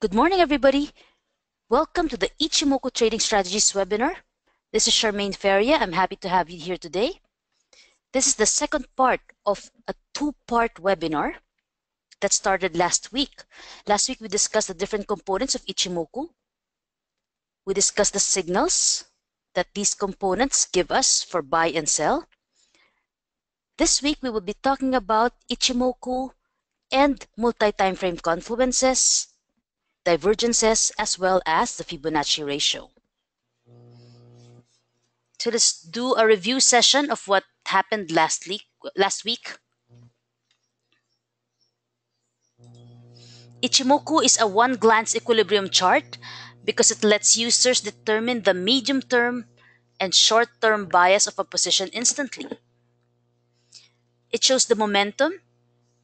Good morning, everybody. Welcome to the Ichimoku Trading Strategies webinar. This is Charmaine Feria. I'm happy to have you here today. This is the second part of a two-part webinar that started last week. Last week, we discussed the different components of Ichimoku. We discussed the signals that these components give us for buy and sell. This week, we will be talking about Ichimoku and multi-time frame confluences, divergences, as well as the Fibonacci ratio. So let's do a review session of what happened last week. Ichimoku is a one-glance equilibrium chart because it lets users determine the medium-term and short-term bias of a position instantly. It shows the momentum,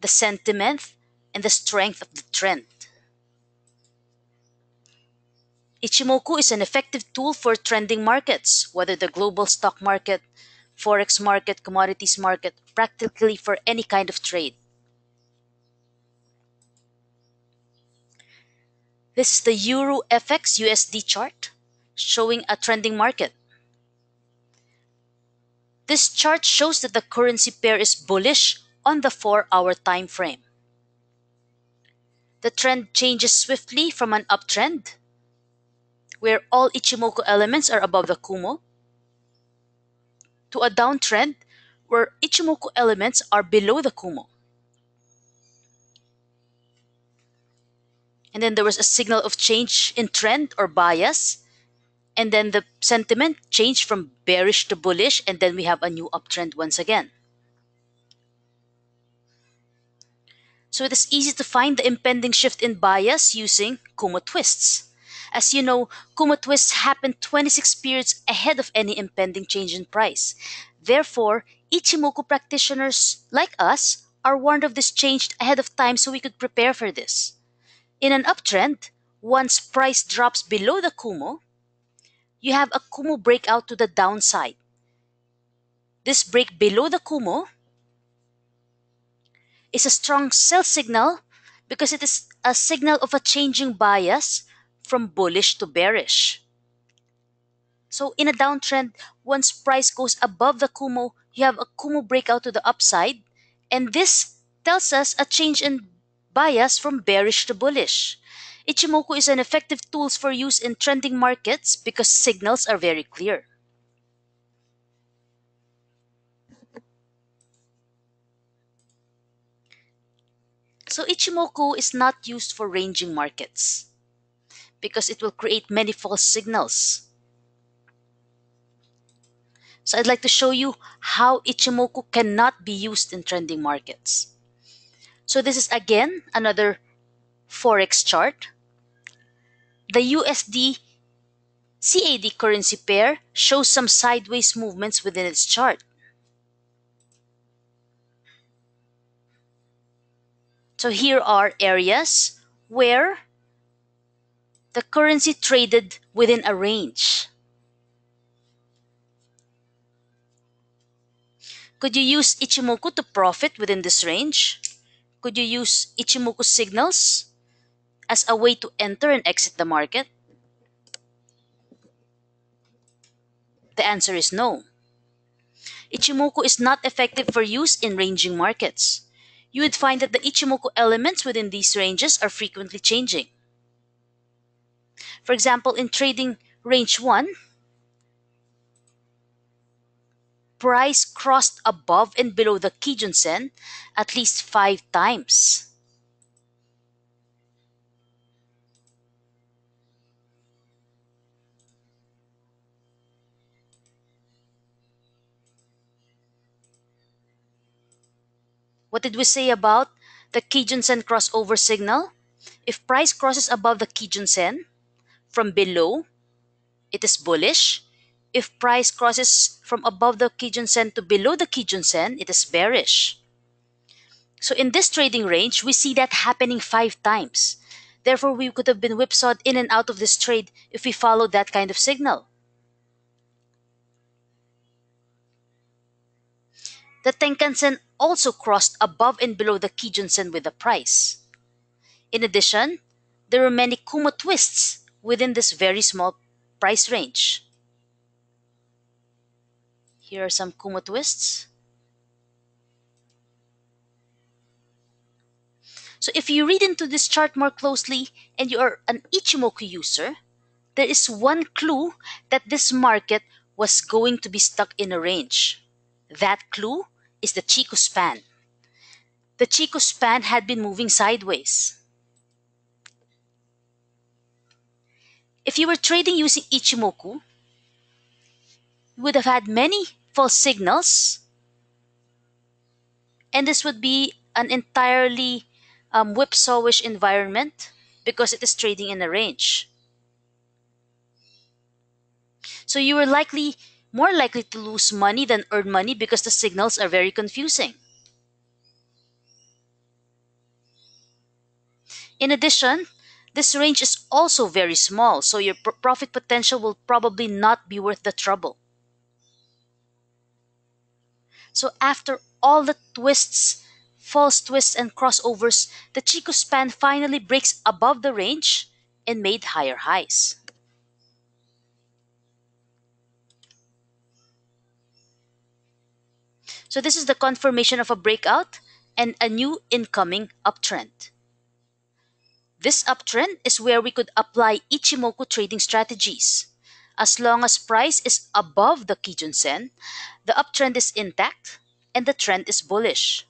the sentiment, and the strength of the trend. Ichimoku is an effective tool for trending markets, whether the global stock market, forex market, commodities market, practically for any kind of trade. This is the Euro FX USD chart showing a trending market. This chart shows that the currency pair is bullish on the 4-hour time frame. The trend changes swiftly from an uptrend, where all Ichimoku elements are above the Kumo, to a downtrend, where Ichimoku elements are below the Kumo. And then there was a signal of change in trend or bias, and then the sentiment changed from bearish to bullish, and then we have a new uptrend once again. So it is easy to find the impending shift in bias using Kumo twists. As you know, Kumo twists happen 26 periods ahead of any impending change in price. Therefore, Ichimoku practitioners like us are warned of this change ahead of time so we could prepare for this. In an uptrend, once price drops below the Kumo, you have a Kumo breakout to the downside. This break below the Kumo is a strong sell signal because it is a signal of a changing bias from bullish to bearish. So in a downtrend, once price goes above the Kumo, you have a Kumo breakout to the upside, and this tells us a change in bias from bearish to bullish. Ichimoku is an effective tool for use in trending markets because signals are very clear. So Ichimoku is not used for ranging markets because it will create many false signals. So I'd like to show you how Ichimoku cannot be used in trending markets. So this is again another forex chart. The USD CAD currency pair shows some sideways movements within its chart. So here are areas where the currency traded within a range. Could you use Ichimoku to profit within this range? Could you use Ichimoku signals as a way to enter and exit the market? The answer is no. Ichimoku is not effective for use in ranging markets. You would find that the Ichimoku elements within these ranges are frequently changing. For example, in trading range 1, price crossed above and below the Kijun-sen at least 5 times. What did we say about the Kijun-sen crossover signal? If price crosses above the Kijun-sen, from below, it is bullish. If price crosses from above the Kijun-sen to below the Kijun-sen, it is bearish. So in this trading range, we see that happening 5 times. Therefore, we could have been whipsawed in and out of this trade if we followed that kind of signal. The Tenkan-sen also crossed above and below the Kijun-sen with the price. In addition, there were many Kumo twists within this very small price range. Here are some Kumo twists. So if you read into this chart more closely and you are an Ichimoku user, there is one clue that this market was going to be stuck in a range. That clue is the Chico span. The Chico span had been moving sideways. If you were trading using Ichimoku, you would have had many false signals, and this would be an entirely whipsawish environment because it is trading in a range. So you were more likely to lose money than earn money because the signals are very confusing. In addition, this range is also very small, so your profit potential will probably not be worth the trouble. So after all the twists, false twists, and crossovers, the Chico span finally breaks above the range and made higher highs. So this is the confirmation of a breakout and a new incoming uptrend. This uptrend is where we could apply Ichimoku trading strategies. As long as price is above the Kijun-sen, the uptrend is intact and the trend is bullish.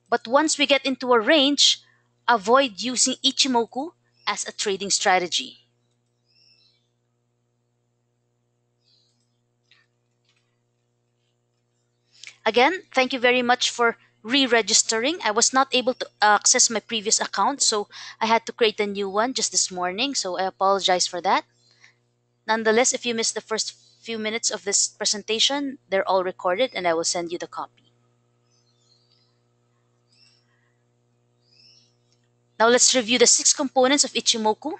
But once we get into a range, avoid using Ichimoku as a trading strategy. Again, thank you very much for re-registering. I was not able to access my previous account, so I had to create a new one just this morning, so I apologize for that. Nonetheless, if you missed the first few minutes of this presentation, they're all recorded and I will send you the copy. Now let's review the 6 components of Ichimoku.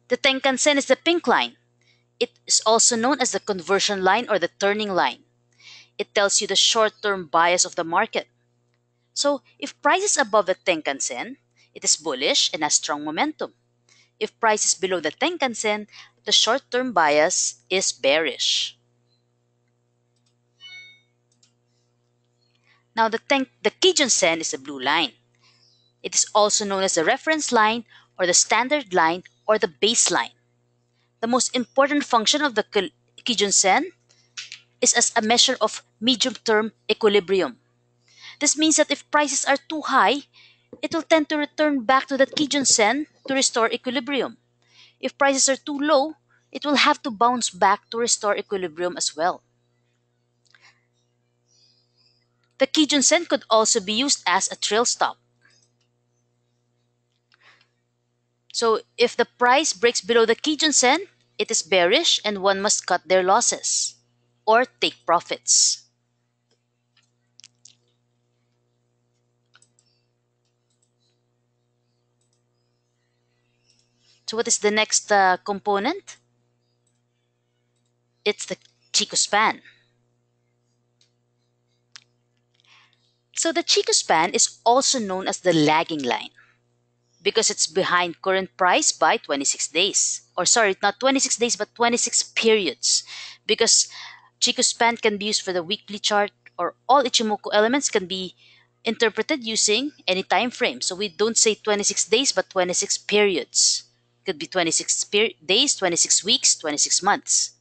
The Tenkan-sen is the pink line. It is also known as the conversion line or the turning line. It tells you the short-term bias of the market. So if price is above the Tenkan-sen, it is bullish and has strong momentum. If price is below the Tenkan-sen, the short-term bias is bearish. Now the Kijun-sen is a blue line. It is also known as the reference line or the standard line or the baseline. The most important function of the Kijun-sen is as a measure of medium-term equilibrium. This means that if prices are too high, it will tend to return back to the Kijun-sen to restore equilibrium. If prices are too low, it will have to bounce back to restore equilibrium as well. The Kijun-sen could also be used as a trail stop. So if the price breaks below the Kijun-sen, it is bearish and one must cut their losses or take profits. So what is the next component? It's the Chico span. So the Chico span is also known as the lagging line because it's behind current price by 26 days. Or sorry, not 26 days, but 26 periods. Because Chico span can be used for the weekly chart, or all Ichimoku elements can be interpreted using any time frame. So we don't say 26 days, but 26 periods. It could be 26 days, 26 weeks, 26 months.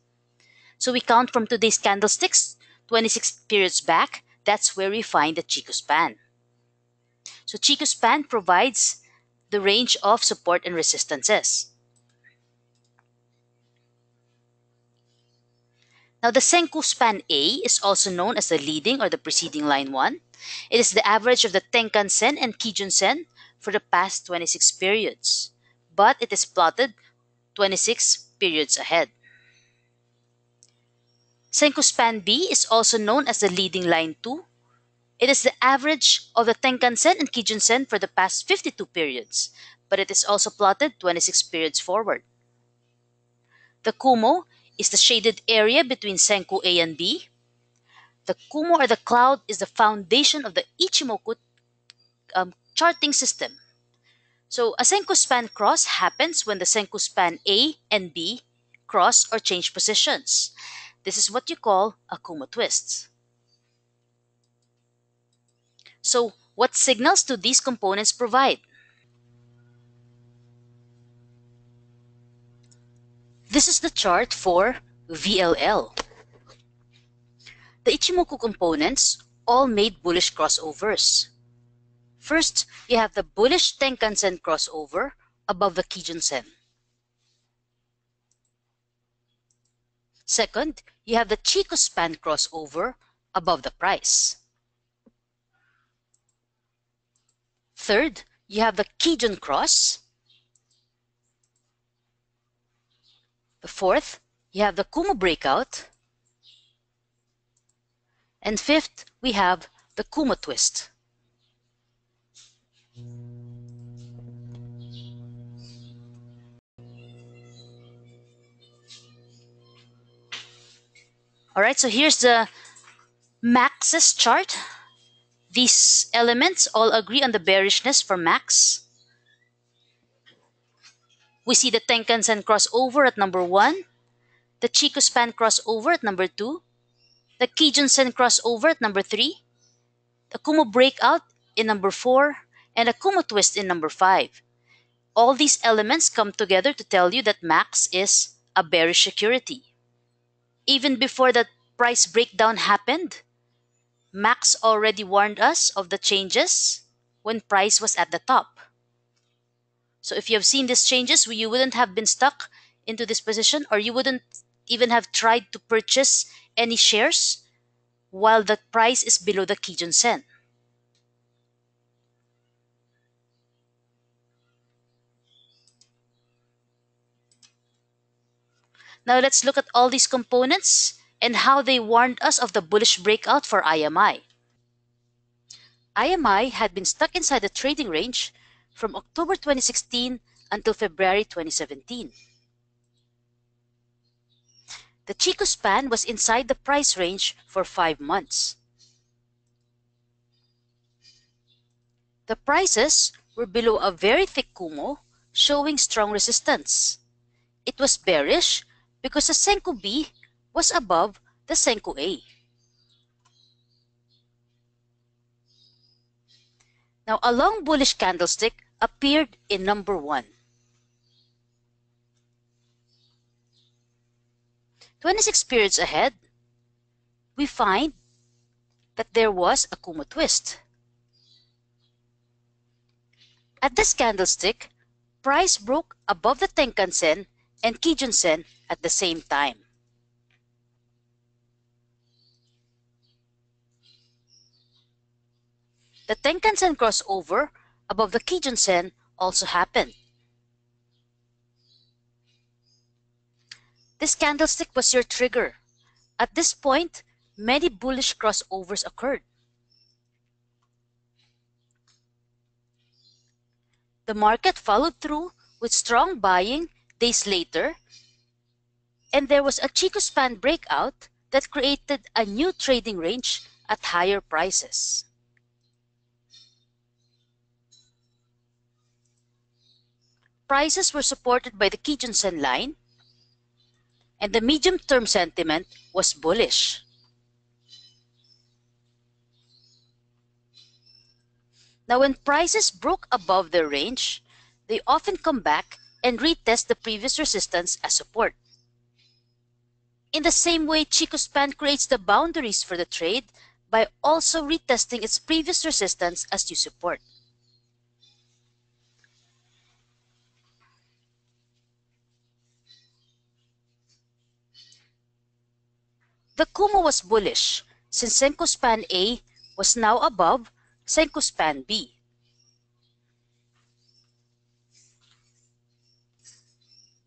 So we count from today's candlesticks, 26 periods back. That's where we find the Chico span. So Chico span provides the range of support and resistances. Now the Senkou span A is also known as the leading or the preceding line 1. It is the average of the Tenkan-sen and Kijun-sen for the past 26 periods, but it is plotted 26 periods ahead. Senkou span B is also known as the leading line 2. It is the average of the Tenkan-sen and Kijun-sen for the past 52 periods, but it is also plotted 26 periods forward. The Kumo is the shaded area between Senkou A and B. The Kumo or the cloud is the foundation of the Ichimoku charting system. So a Senko span cross happens when the Senko span A and B cross or change positions. This is what you call a Kumo twist. So what signals do these components provide? This is the chart for VLL. The Ichimoku components all made bullish crossovers. First, you have the bullish Tenkan-sen crossover above the Kijun-sen. Second, you have the Chikou span crossover above the price. Third, you have the Kijun cross. The fourth, you have the Kumo breakout. And fifth, we have the Kumo twist. Alright, so here's the Max's chart. These elements all agree on the bearishness for Max. We see the Tenkan-sen crossover at number 1, the Chikou span crossover at number 2, the Kijun-sen crossover at number 3, the Kumo breakout in number 4, and a Kumo twist in number 5. All these elements come together to tell you that Max is a bearish security. Even before that price breakdown happened, Max already warned us of the changes when price was at the top. So if you have seen these changes, you wouldn't have been stuck into this position, or you wouldn't even have tried to purchase any shares while the price is below the Kijun-sen. Now let's look at all these components and how they warned us of the bullish breakout for IMI. IMI had been stuck inside the trading range from October 2016 until February 2017. The Chikou span was inside the price range for 5 months. The prices were below a very thick Kumo, showing strong resistance. It was bearish because the Senko B was above the Senko A. Now, a long bullish candlestick appeared in number 1. 26 periods ahead, we find that there was a Kumo twist. At this candlestick, price broke above the Tenkan-sen and Kijun-sen at the same time. The Tenkan-sen crossover above the Kijun-sen also happened. This candlestick was your trigger. At this point, many bullish crossovers occurred. The market followed through with strong buying days later, and there was a Chikou span breakout that created a new trading range at higher prices. Prices were supported by the Kijun-sen line, and the medium-term sentiment was bullish. Now, when prices broke above their range, they often come back and retest the previous resistance as support. In the same way, Chikou span creates the boundaries for the trade by also retesting its previous resistance as new support. The Kumo was bullish since Senko span A was now above Senko span B.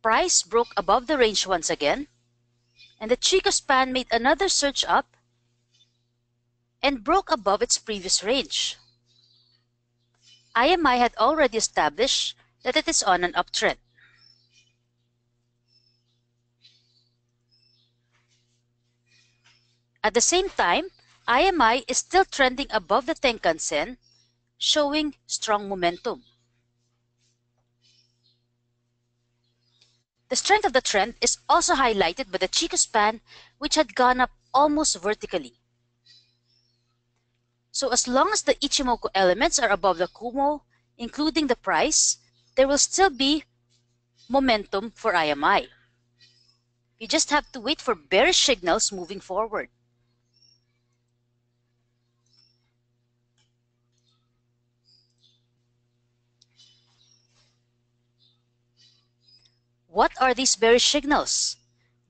Price broke above the range once again, and the Chikou span made another surge up and broke above its previous range. IMI had already established that it is on an uptrend. At the same time, IMI is still trending above the Tenkan-sen showing strong momentum. The strength of the trend is also highlighted by the Chico span, which had gone up almost vertically. So as long as the Ichimoku elements are above the Kumo, including the price, there will still be momentum for IMI. You just have to wait for bearish signals moving forward. What are these bearish signals?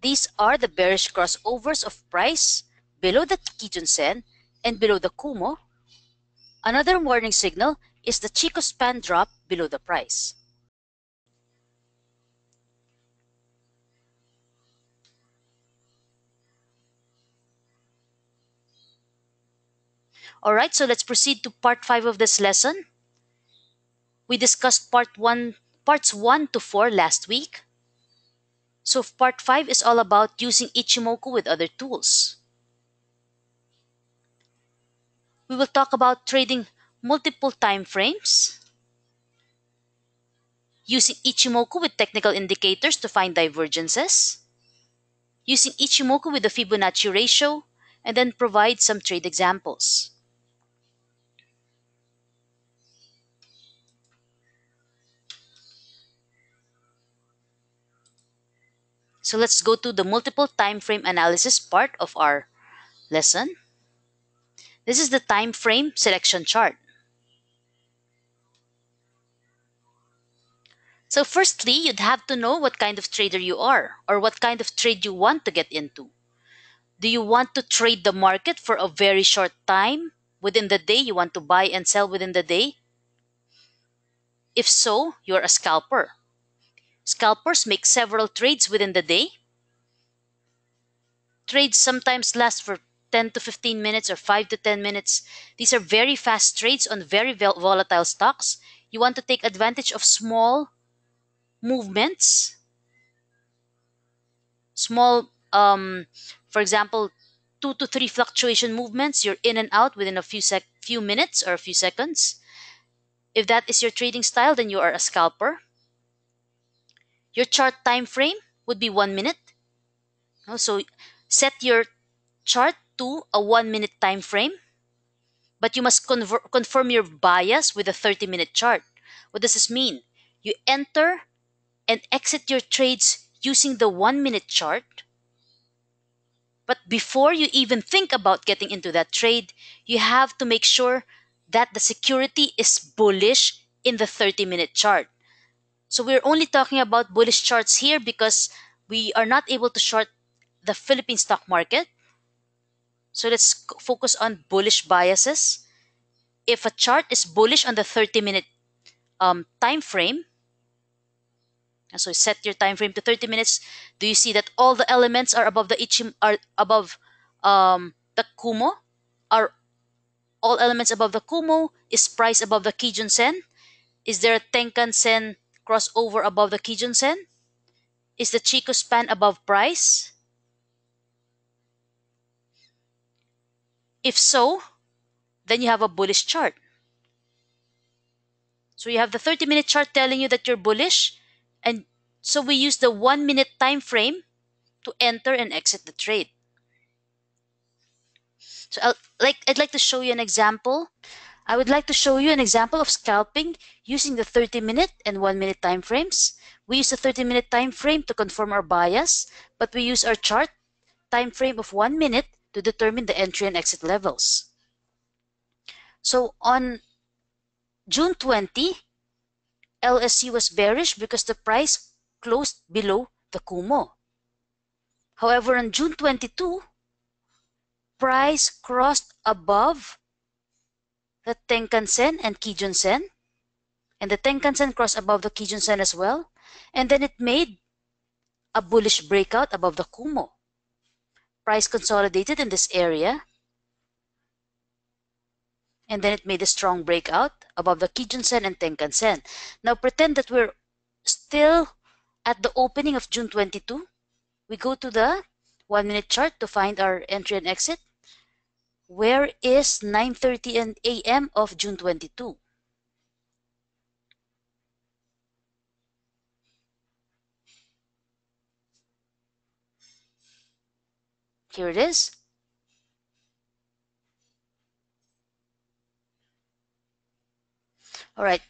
These are the bearish crossovers of price below the Kijun-sen and below the Kumo. Another warning signal is the Chico span drop below the price. Alright, so let's proceed to part 5 of this lesson. We discussed parts 1 to 4 last week. So part 5 is all about using Ichimoku with other tools. We will talk about trading multiple time frames, using Ichimoku with technical indicators to find divergences, using Ichimoku with the Fibonacci ratio, and then provide some trade examples. So let's go to the multiple time frame analysis part of our lesson. This is the time frame selection chart. So firstly, you'd have to know what kind of trader you are or what kind of trade you want to get into. Do you want to trade the market for a very short time? Within the day, you want to buy and sell within the day? If so, you're a scalper. Scalpers make several trades within the day. Trades sometimes last for 10 to 15 minutes or 5 to 10 minutes. These are very fast trades on very volatile stocks. You want to take advantage of small movements, small, for example, 2 to 3 fluctuation movements. You're in and out within a few minutes or a few seconds. If that is your trading style, then you are a scalper. Your chart time frame would be 1 minute. So set your chart to a 1 minute time frame, but you must confirm your bias with a 30-minute chart. What does this mean? You enter and exit your trades using the 1 minute chart, but before you even think about getting into that trade, you have to make sure that the security is bullish in the 30-minute chart. So we're only talking about bullish charts here because we are not able to short the Philippine stock market. So let's focus on bullish biases. If a chart is bullish on the 30-minute time frame, so set your time frame to 30 minutes. Do you see that all the elements are above the Kumo? Are all elements above the Kumo? Is price above the Kijun Sen? Is there a Tenkan Sen crossover above the Kijun Sen? Is the Chico span above price? If so, then you have a bullish chart. So you have the 30-minute chart telling you that you're bullish, and so we use the 1 minute time frame to enter and exit the trade. So I'd like to show you an example. I would like to show you an example of scalping using the 30-minute and 1 minute time frames. We use the 30-minute time frame to confirm our bias, but we use our chart time frame of 1 minute to determine the entry and exit levels. So on June 20, LSU was bearish because the price closed below the Kumo. However, on June 22, price crossed above the Tenkan Sen and Kijun Sen, and the Tenkan Sen crossed above the Kijun Sen as well, and then it made a bullish breakout above the Kumo. Price consolidated in this area, and then it made a strong breakout above the Kijun Sen and Tenkan Sen. Now pretend that we're still at the opening of June 22. We go to the 1 minute chart to find our entry and exit. Where is 9:30 a.m. of June 22? Here it is. All right.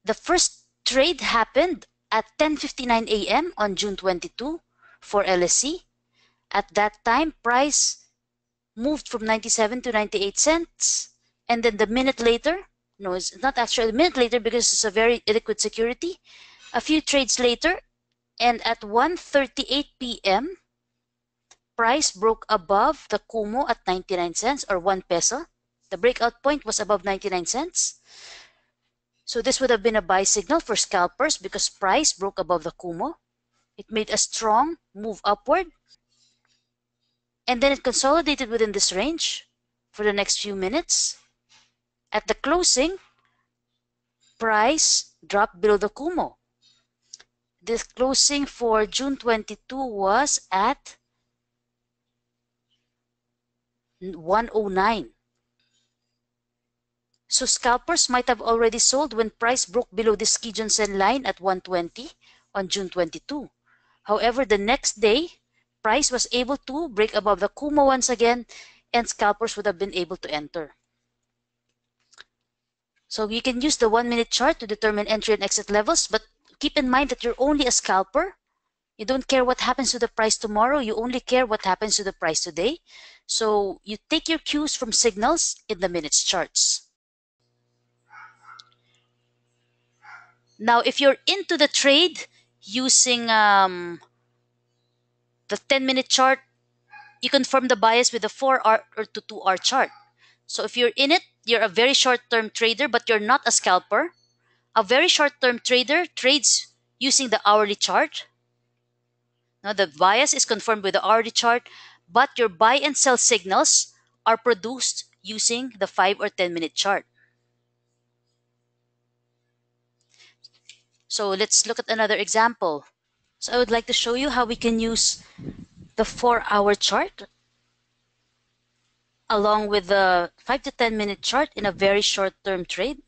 The first trade happened at 10:59 a.m. on June 22 for LSE. At that time, price moved from 97 to 98 cents. And then the minute later, no, it's not actually a minute later because it's a very illiquid security. A few trades later, and at 1:38 p.m., price broke above the Kumo at 99 cents or 1 peso. The breakout point was above 99 cents. So this would have been a buy signal for scalpers because price broke above the Kumo. It made a strong move upward. And then it consolidated within this range for the next few minutes. At the closing, price dropped below the Kumo. This closing for June 22 was at 109. So scalpers might have already sold when price broke below this Kijun-sen line at 120 on June 22. However, the next day, price was able to break above the Kumo once again, and scalpers would have been able to enter. So you can use the 1-minute chart to determine entry and exit levels, but keep in mind that you're only a scalper. You don't care what happens to the price tomorrow. You only care what happens to the price today. So you take your cues from signals in the minutes charts. Now, if you're into the trade using the 10-minute chart, you confirm the bias with a 4-hour or to 2-hour chart. So if you're in it, you're a very short-term trader, but you're not a scalper. A very short-term trader trades using the hourly chart. Now, the bias is confirmed with the hourly chart, but your buy and sell signals are produced using the 5 or 10-minute chart. So let's look at another example. So I would like to show you how we can use the 4-hour chart along with the 5 to 10-minute chart in a very short-term trade.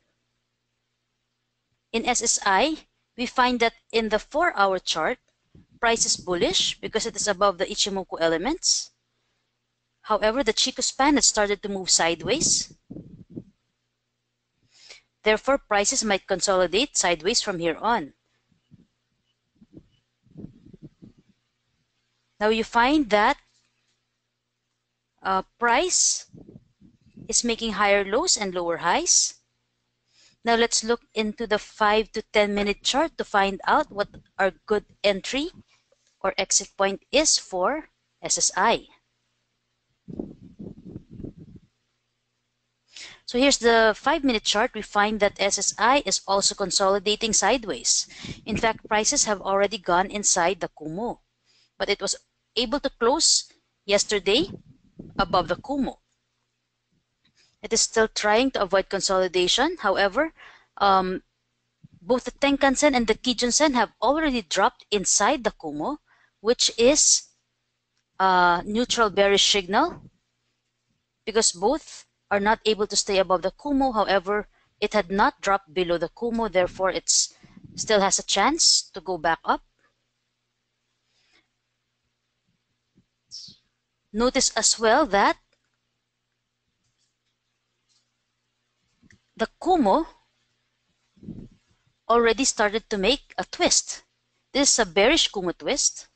In SSI, we find that in the 4-hour chart, price is bullish because it is above the Ichimoku elements. However, the Chico span had started to move sideways. Therefore, prices might consolidate sideways from here on. Now you find that price is making higher lows and lower highs. Now let's look into the 5 to 10-minute chart to find out what our good entry or exit point is for SSI. So here's the 5-minute chart. We find that SSI is also consolidating sideways. In fact, prices have already gone inside the Kumo, but it was able to close yesterday above the Kumo. It is still trying to avoid consolidation. However, both the Tenkan-sen and the Kijun-sen have already dropped inside the Kumo, which is a neutral bearish signal because both are not able to stay above the Kumo. However, it had not dropped below the Kumo, therefore it still has a chance to go back up. Notice as well that the Kumo already started to make a twist. This is a bearish Kumo twist.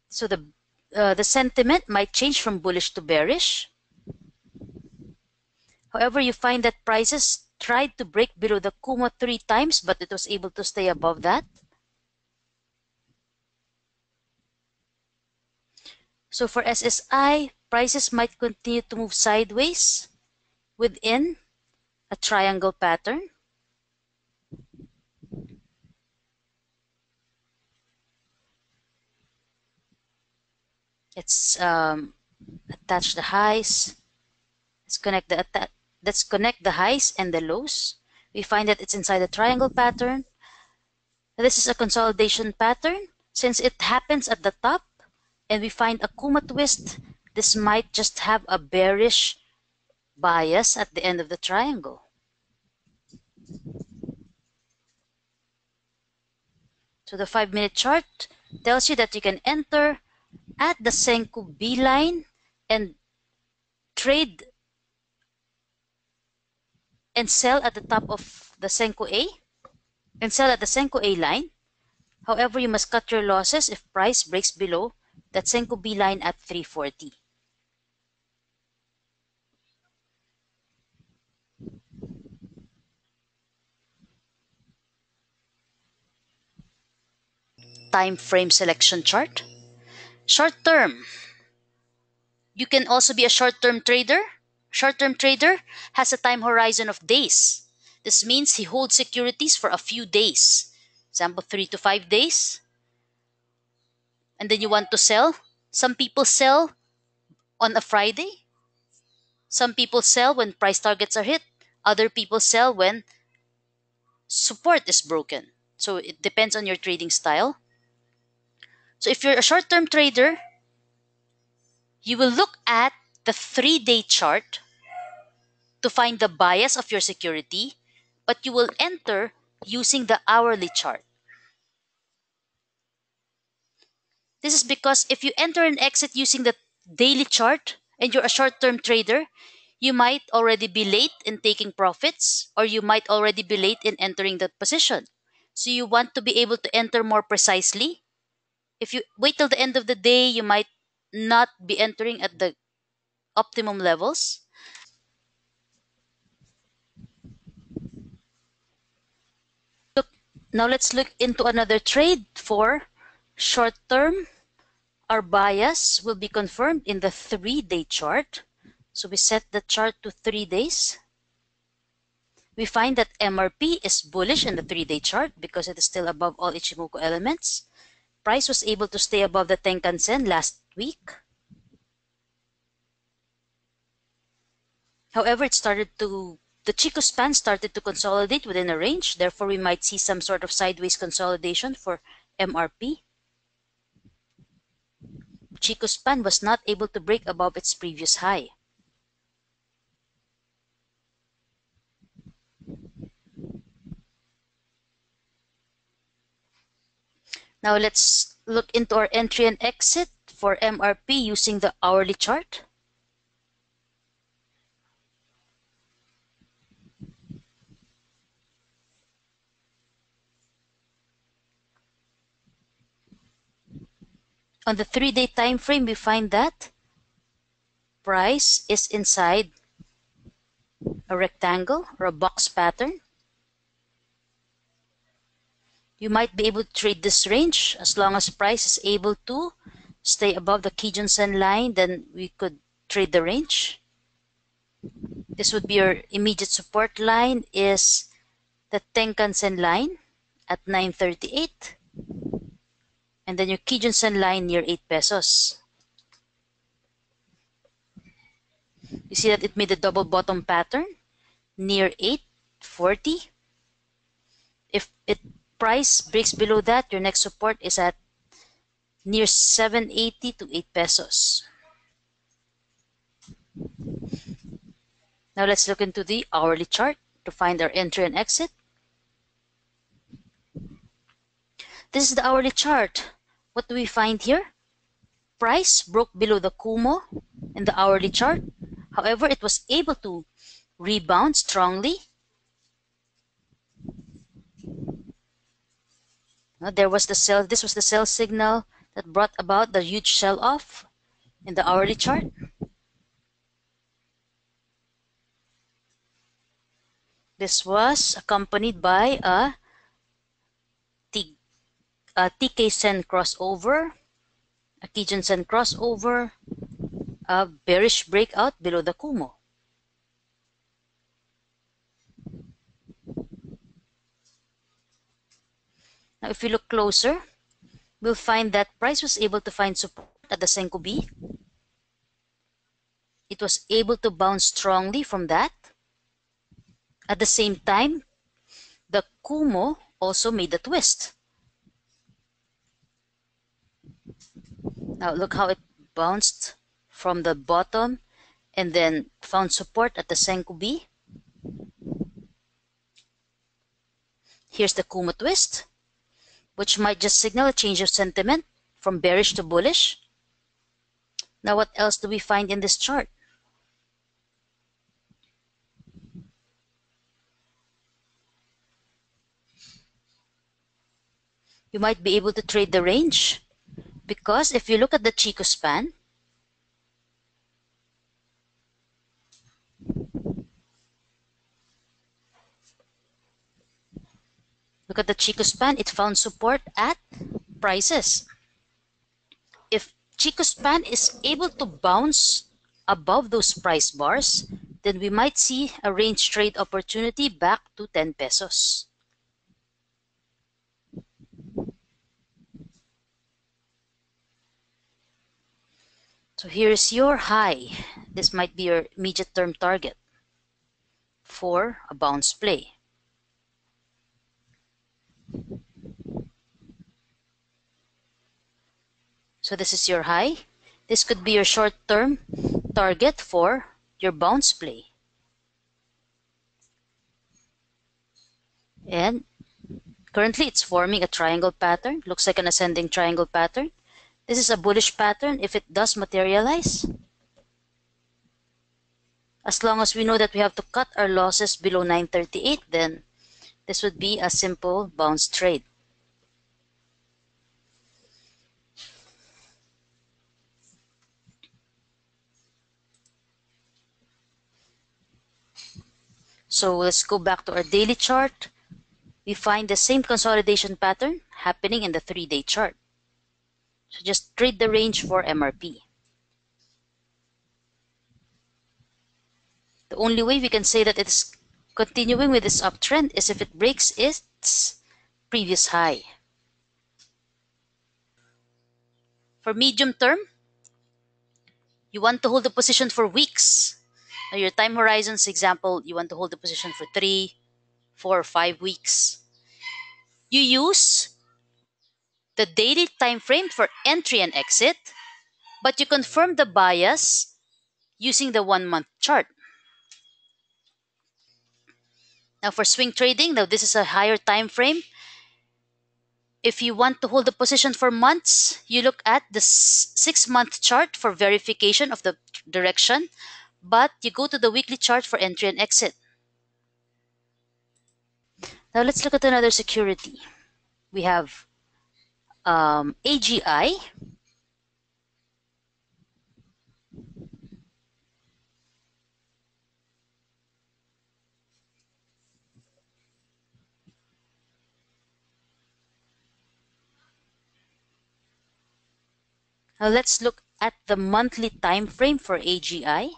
So the sentiment might change from bullish to bearish. However, you find that prices tried to break below the Kumo 3 times, but it was able to stay above that. So for SSI, prices might continue to move sideways within a triangle pattern. Let's attach the highs. Let's connect the highs and the lows. We find that it's inside a triangle pattern. This is a consolidation pattern. Since it happens at the top and we find a Kuma twist, this might just have a bearish bias at the end of the triangle. So the 5-minute chart tells you that you can enter at the Senkou B line and trade and sell at the top of the Senkou A and sell at the Senkou A line. However, you must cut your losses if price breaks below that Senkou B line at 340. Time frame selection chart. Short term. You can also be a short-term trader. Short-term trader has a time horizon of days. This means he holds securities for a few days. Example, 3 to 5 days. And then you want to sell. Some people sell on a Friday. Some people sell when price targets are hit. Other people sell when support is broken. So it depends on your trading style. So if you're a short-term trader, you will look at the 3-day chart to find the bias of your security, but you will enter using the hourly chart. This is because if you enter and exit using the daily chart and you're a short-term trader, you might already be late in taking profits, or you might already be late in entering that position. So you want to be able to enter more precisely. If you wait till the end of the day, you might not be entering at the optimum levels. Look, now let's look into another trade for short term. Our bias will be confirmed in the 3-day chart. So we set the chart to 3 days. We find that MRP is bullish in the 3-day chart because it is still above all Ichimoku elements. Price was able to stay above the Tenkan-sen last week. However, the Chikou span started to consolidate within a range. Therefore, we might see some sort of sideways consolidation for MRP. Chikou span was not able to break above its previous high. Now let's look into our entry and exit for MRP using the hourly chart. On the 3-day time frame, we find that price is inside a rectangle or a box pattern. You might be able to trade this range as long as price is able to stay above the Kijun-sen line, then we could trade the range. This would be your immediate support line is the Tenkan-sen line at 938. And then your Kijun-sen line near 8 pesos. You see that it made a double bottom pattern near 840. If it price breaks below that, your next support is at near 780 to 8 pesos. Now let's look into the hourly chart to find our entry and exit. This is the hourly chart. What do we find here? Price broke below the Kumo in the hourly chart. However, it was able to rebound strongly. There was the sell. This was the sell signal that brought about the huge sell-off in the hourly chart. This was accompanied by a TK-sen crossover, a Kijun-sen crossover, a bearish breakout below the Kumo. Now, if we look closer, we'll find that price was able to find support at the Senkou B. It was able to bounce strongly from that. At the same time, the Kumo also made a twist. Now look how it bounced from the bottom and then found support at the Senko B. Here's the Kumo twist, which might just signal a change of sentiment from bearish to bullish. Now what else do we find in this chart? You might be able to trade the range, because if you look at the Chico span, it found support at prices. If Chico span is able to bounce above those price bars, then we might see a range trade opportunity back to 10 pesos. So here's your high. This might be your immediate term target for a bounce play. So this is your high. This could be your short-term target for your bounce play. And currently it's forming a triangle pattern. Looks like an ascending triangle pattern. This is a bullish pattern if it does materialize. As long as we know that we have to cut our losses below 938, then this would be a simple bounce trade. So let's go back to our daily chart. We find the same consolidation pattern happening in the 3-day chart. So just trade the range for MRP. The only way we can say that it is continuing with this uptrend is if it breaks its previous high. For medium term, you want to hold the position for weeks. Now your time horizons example, you want to hold the position for 3, 4, or 5 weeks. You use the daily time frame for entry and exit, but you confirm the bias using the 1-month chart. Now for swing trading, now this is a higher time frame. If you want to hold the position for months, you look at the 6-month chart for verification of the direction, but you go to the weekly chart for entry and exit. Now let's look at another security. We have AGI. Now let's look at the monthly time frame for AGI.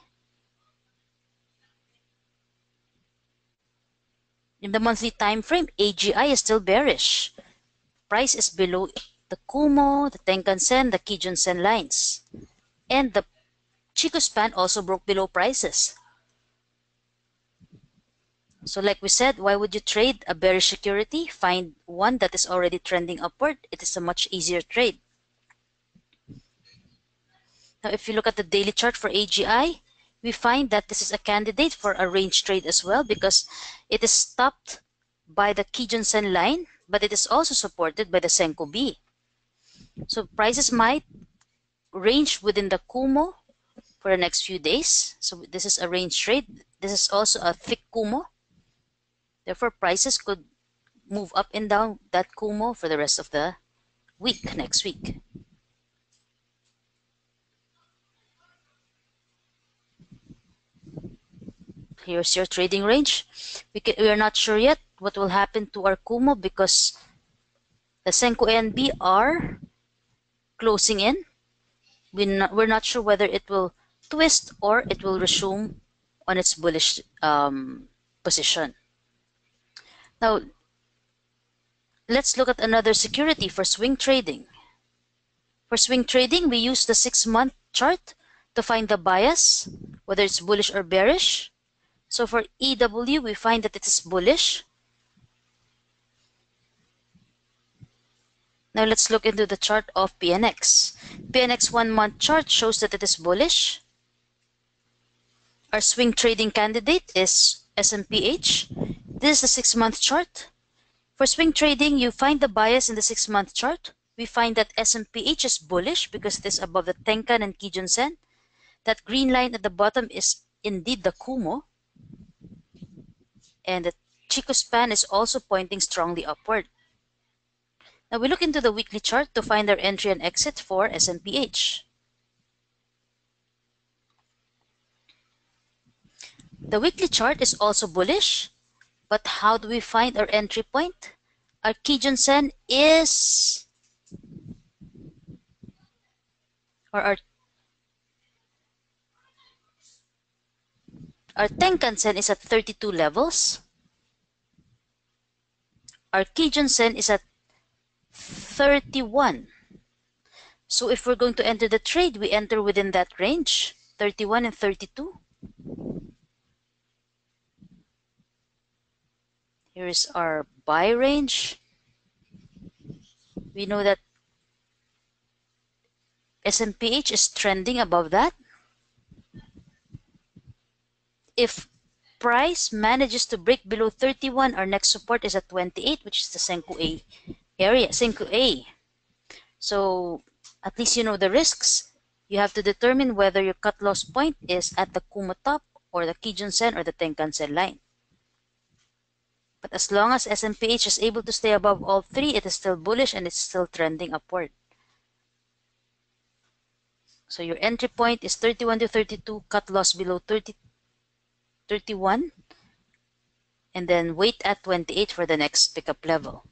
In the monthly time frame, AGI is still bearish. Price is below the Kumo, the Tenkan-sen, the Kijun-sen lines. And the Chico span also broke below prices. So like we said, why would you trade a bearish security? Find one that is already trending upward. It is a much easier trade. Now, if you look at the daily chart for AGI, we find that this is a candidate for a range trade as well because it is stopped by the Kijun-sen line, but it is also supported by the Senko B. So prices might range within the Kumo for the next few days. So this is a range trade. This is also a thick Kumo. Therefore, prices could move up and down that Kumo for the rest of the week, next week. Here's your trading range. We are not sure yet what will happen to our Kumo because the Senko A and B are closing in. We're not sure whether it will twist or it will resume on its bullish position. Now, let's look at another security for swing trading. For swing trading, we use the 6-month chart to find the bias, whether it's bullish or bearish. So for EW, we find that it is bullish. Now let's look into the chart of PNX. PNX 1-month chart shows that it is bullish. Our swing trading candidate is SMPH. This is the 6-month chart. For swing trading, you find the bias in the 6-month chart. We find that SMPH is bullish because it is above the Tenkan and Kijun Sen. That green line at the bottom is indeed the Kumo. And the Chico span is also pointing strongly upward. Now we look into the weekly chart to find our entry and exit for SMPH. The weekly chart is also bullish, but how do we find our entry point? Our Kijun Sen is, or our Tenkan Sen is at 32 levels. Our Kijun Sen is at 31. So if we're going to enter the trade, we enter within that range, 31 and 32. Here is our buy range. We know that SMPH is trending above that. If price manages to break below 31, our next support is at 28, which is the Senko A area, Senko A. So at least you know the risks. You have to determine whether your cut loss point is at the Kumo top or the Kijun Sen or the Tenkan Sen line. But as long as SMPH is able to stay above all three, it is still bullish and it's still trending upward. So your entry point is 31 to 32, cut loss below 31, and then wait at 28 for the next pickup level.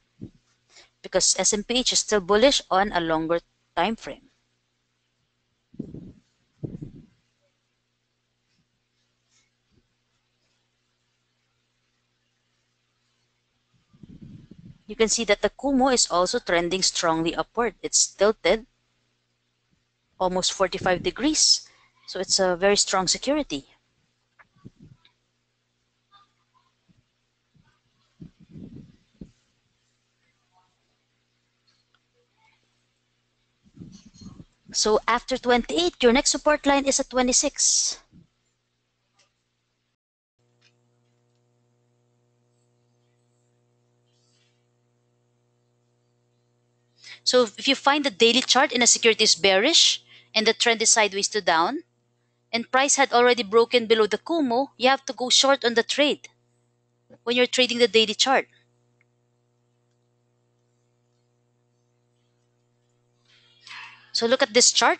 Because SMPH is still bullish on a longer time frame. You can see that the Kumo is also trending strongly upward. It's tilted almost 45 degrees. So it's a very strong security. So after 28, your next support line is at 26. So if you find the daily chart in a security is bearish and the trend is sideways to down, and price had already broken below the Kumo, you have to go short on the trade when you're trading the daily chart. So look at this chart.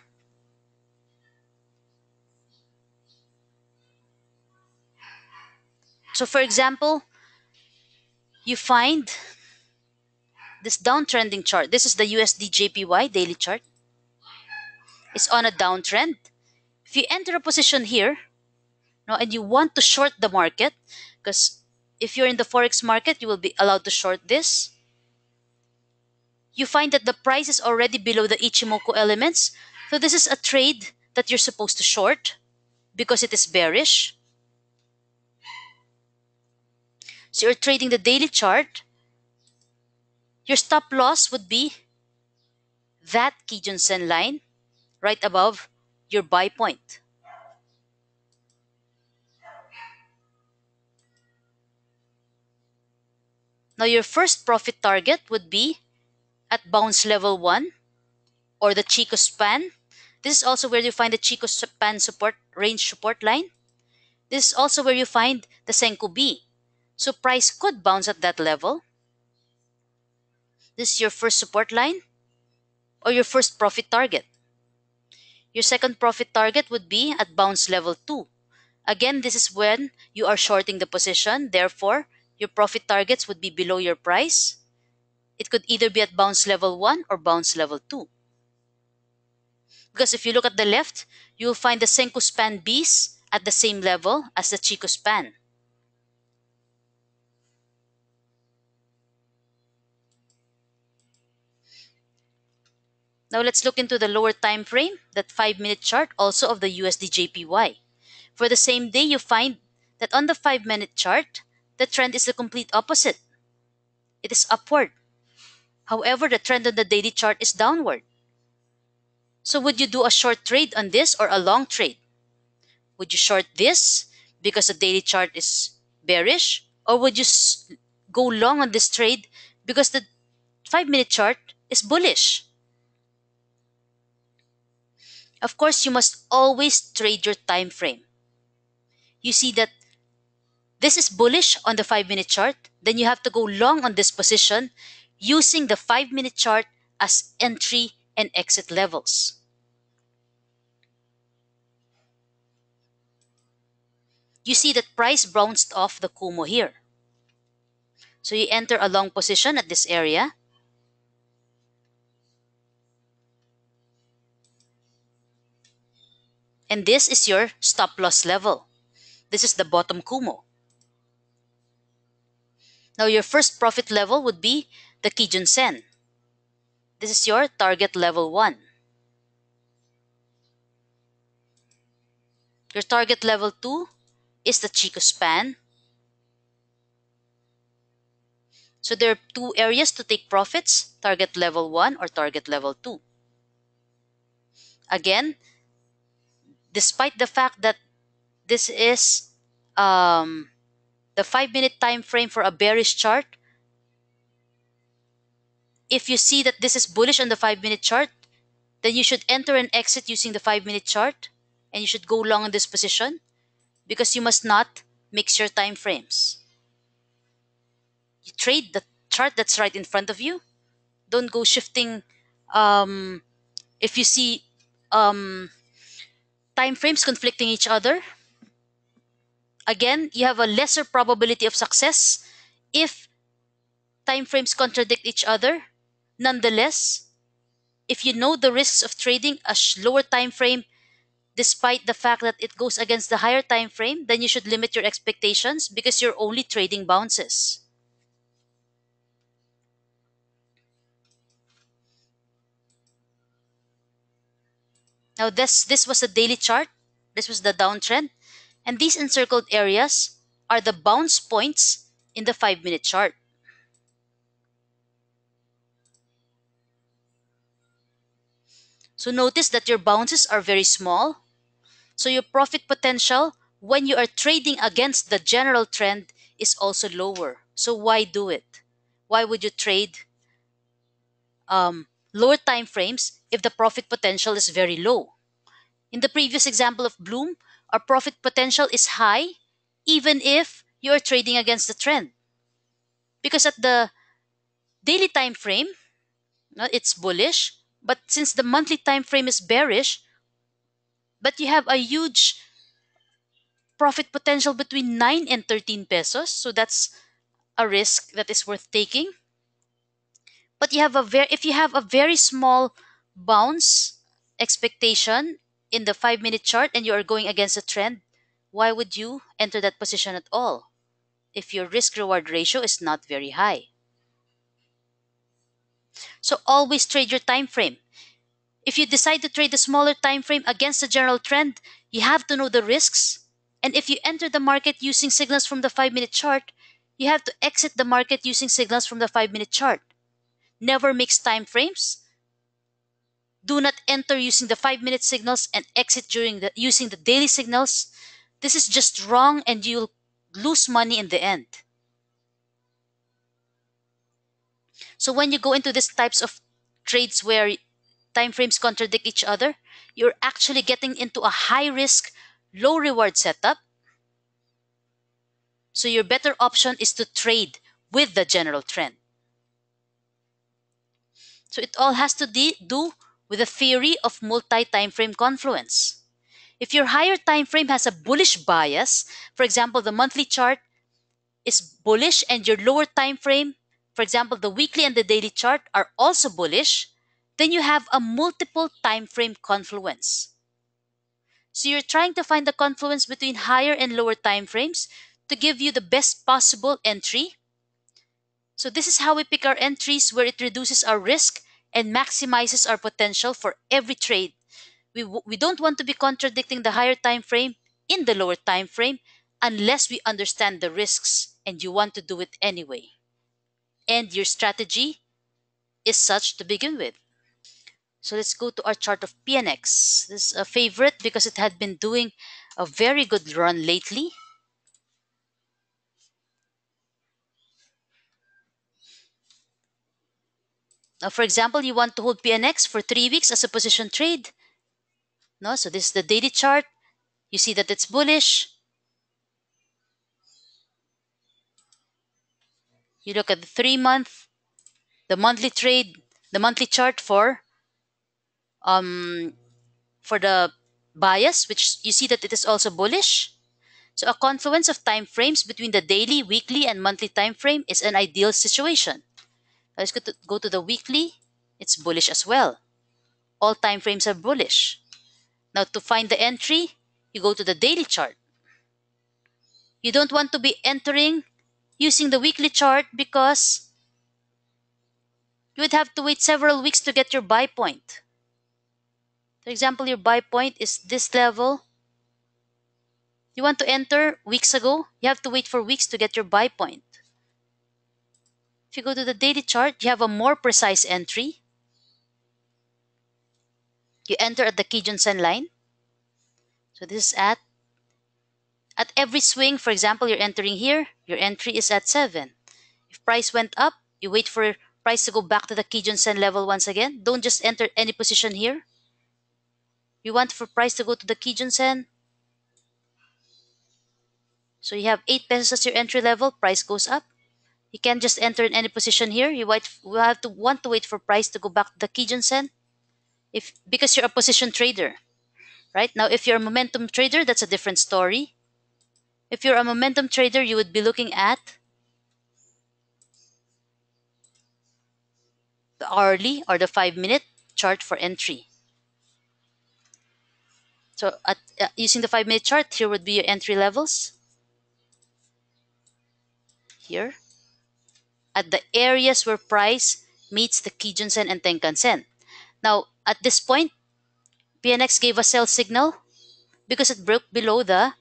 So for example, you find this downtrending chart. This is the USD JPY daily chart. It's on a downtrend. If you enter a position here, no, and you want to short the market, because if you're in the Forex market, you will be allowed to short this. You find that the price is already below the Ichimoku elements. So this is a trade that you're supposed to short because it is bearish. So you're trading the daily chart. Your stop loss would be that Kijun Sen line right above your buy point. Now your first profit target would be at bounce level 1 or the Chico span. This is also where you find the Chico span support range support line. This is also where you find the Senko B. So price could bounce at that level. This is your first support line or your first profit target. Your second profit target would be at bounce level 2. Again, this is when you are shorting the position. Therefore, your profit targets would be below your price. It could either be at bounce level 1 or bounce level 2. Because if you look at the left, you'll find the Senko span Bs at the same level as the Chico span. Now let's look into the lower time frame, that 5-minute chart also of the USD JPY. For the same day, you find that on the 5-minute chart, the trend is the complete opposite. It is upward. However, the trend on the daily chart is downward. So would you do a short trade on this or a long trade? Would you short this because the daily chart is bearish? Or would you go long on this trade because the 5-minute chart is bullish? Of course, you must always trade your time frame. You see that this is bullish on the 5-minute chart, then you have to go long on this position using the 5-minute chart as entry and exit levels. You see that price bounced off the Kumo here. So you enter a long position at this area. And this is your stop loss level. This is the bottom Kumo. Now your first profit level would be the Kijun Sen. This is your target level 1. Your target level 2 is the Chico Span. So there are two areas to take profits, target level 1 or target level 2. Again, despite the fact that this is the 5-minute time frame for a bearish chart, if you see that this is bullish on the 5-minute chart, then you should enter and exit using the 5-minute chart, and you should go long on this position because you must not mix your time frames. You trade the chart that's right in front of you. Don't go shifting. If you see time frames conflicting each other, again, you have a lesser probability of success if time frames contradict each other. Nonetheless, if you know the risks of trading a lower time frame, despite the fact that it goes against the higher time frame, then you should limit your expectations because you're only trading bounces. Now this was the daily chart. This was the downtrend. And these encircled areas are the bounce points in the 5-minute chart. So notice that your bounces are very small. So your profit potential when you are trading against the general trend is also lower. So why do it? Why would you trade lower time frames if the profit potential is very low? In the previous example of Bloom, our profit potential is high even if you are trading against the trend. Because at the daily time frame, it's bullish, but since the monthly time frame is bearish, but you have a huge profit potential between 9 and 13 pesos, so that's a risk that is worth taking. But you have if you have a very small bounce expectation in the 5-minute chart and you are going against a trend, why would you enter that position at all if your risk reward ratio is not very high? So always trade your time frame. If you decide to trade a smaller time frame against the general trend, you have to know the risks. And if you enter the market using signals from the 5-minute chart, you have to exit the market using signals from the 5-minute chart. Never mix time frames. Do not enter using the 5-minute signals and exit using the daily signals. This is just wrong and you'll lose money in the end. So when you go into these types of trades where time frames contradict each other, you're actually getting into a high risk, low reward setup. So your better option is to trade with the general trend. So it all has to do with the theory of multi-time frame confluence. If your higher time frame has a bullish bias, for example, the monthly chart is bullish and your lower time frame, for example, the weekly and the daily chart are also bullish, then you have a multiple time frame confluence. So you're trying to find the confluence between higher and lower time frames to give you the best possible entry. So this is how we pick our entries, where it reduces our risk and maximizes our potential for every trade. We don't want to be contradicting the higher time frame in the lower time frame unless we understand the risks and you want to do it anyway. And your strategy is such to begin with. So let's go to our chart of PNX. This is a favorite because it had been doing a very good run lately. Now, for example, you want to hold PNX for 3 weeks as a position trade. No, so this is the daily chart. You see that it's bullish. You look at the 3-month, the monthly trade, the monthly chart for the bias, which you see that it is also bullish. So a confluence of time frames between the daily, weekly, and monthly time frame is an ideal situation. Let's go to the weekly. It's bullish as well. All time frames are bullish. Now to find the entry, you go to the daily chart. You don't want to be entering using the weekly chart because you would have to wait several weeks to get your buy point. For example, your buy point is this level. You want to enter weeks ago, you have to wait for weeks to get your buy point. If you go to the daily chart, you have a more precise entry. You enter at the Kijun-sen line. So this is at every swing, for example, you're entering here, your entry is at 7. If price went up, you wait for price to go back to the Kijun-sen level once again. Don't just enter any position here. You want for price to go to the Kijun-sen. So you have 8 pesos as your entry level, price goes up. You can't just enter in any position here. You will have to want to wait for price to go back to the Kijun-sen because you're a position trader. Right? Now, if you're a momentum trader, that's a different story. If you're a momentum trader, you would be looking at the hourly or the 5-minute chart for entry. So using the 5-minute chart, here would be your entry levels. Here. At the areas where price meets the Kijun-sen and Tenkan-sen. Now, at this point, PNX gave a sell signal because it broke below the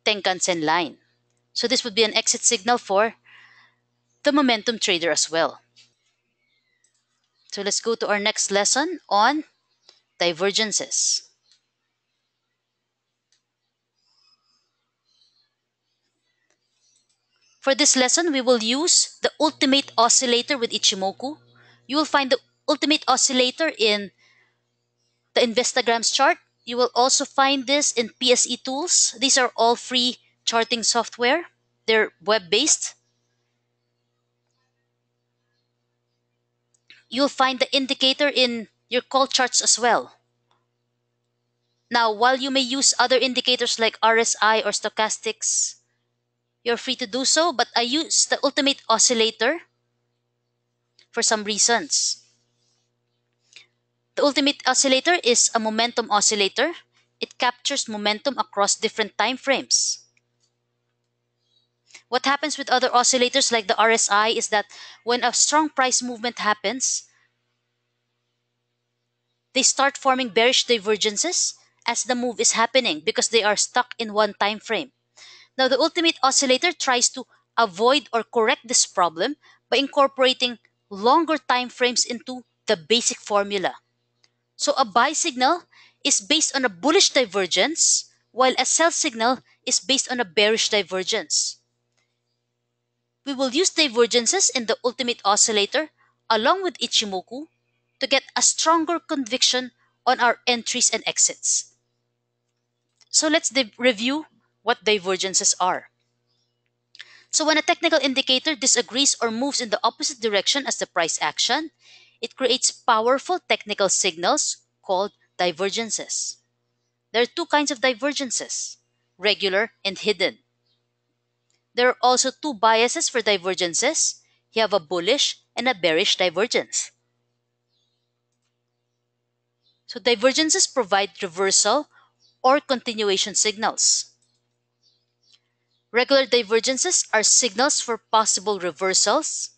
Tenkan-sen line. So this would be an exit signal for the momentum trader as well. So let's go to our next lesson on divergences. For this lesson, we will use the ultimate oscillator with Ichimoku. You will find the ultimate oscillator in the Investagram's chart. You will also find this in PSE tools. These are all free charting software. They're web-based. You'll find the indicator in your call charts as well. Now, while you may use other indicators like RSI or stochastics, you're free to do so, but I use the ultimate oscillator for some reasons. The ultimate oscillator is a momentum oscillator. It captures momentum across different time frames. What happens with other oscillators like the RSI is that when a strong price movement happens, they start forming bearish divergences as the move is happening because they are stuck in one time frame. Now, the ultimate oscillator tries to avoid or correct this problem by incorporating longer time frames into the basic formula. So a buy signal is based on a bullish divergence, while a sell signal is based on a bearish divergence. We will use divergences in the ultimate oscillator along with Ichimoku to get a stronger conviction on our entries and exits. So let's review what divergences are. So when a technical indicator disagrees or moves in the opposite direction as the price action, it creates powerful technical signals called divergences. There are 2 kinds of divergences, regular and hidden. There are also 2 biases for divergences. You have a bullish and a bearish divergence. So divergences provide reversal or continuation signals. Regular divergences are signals for possible reversals,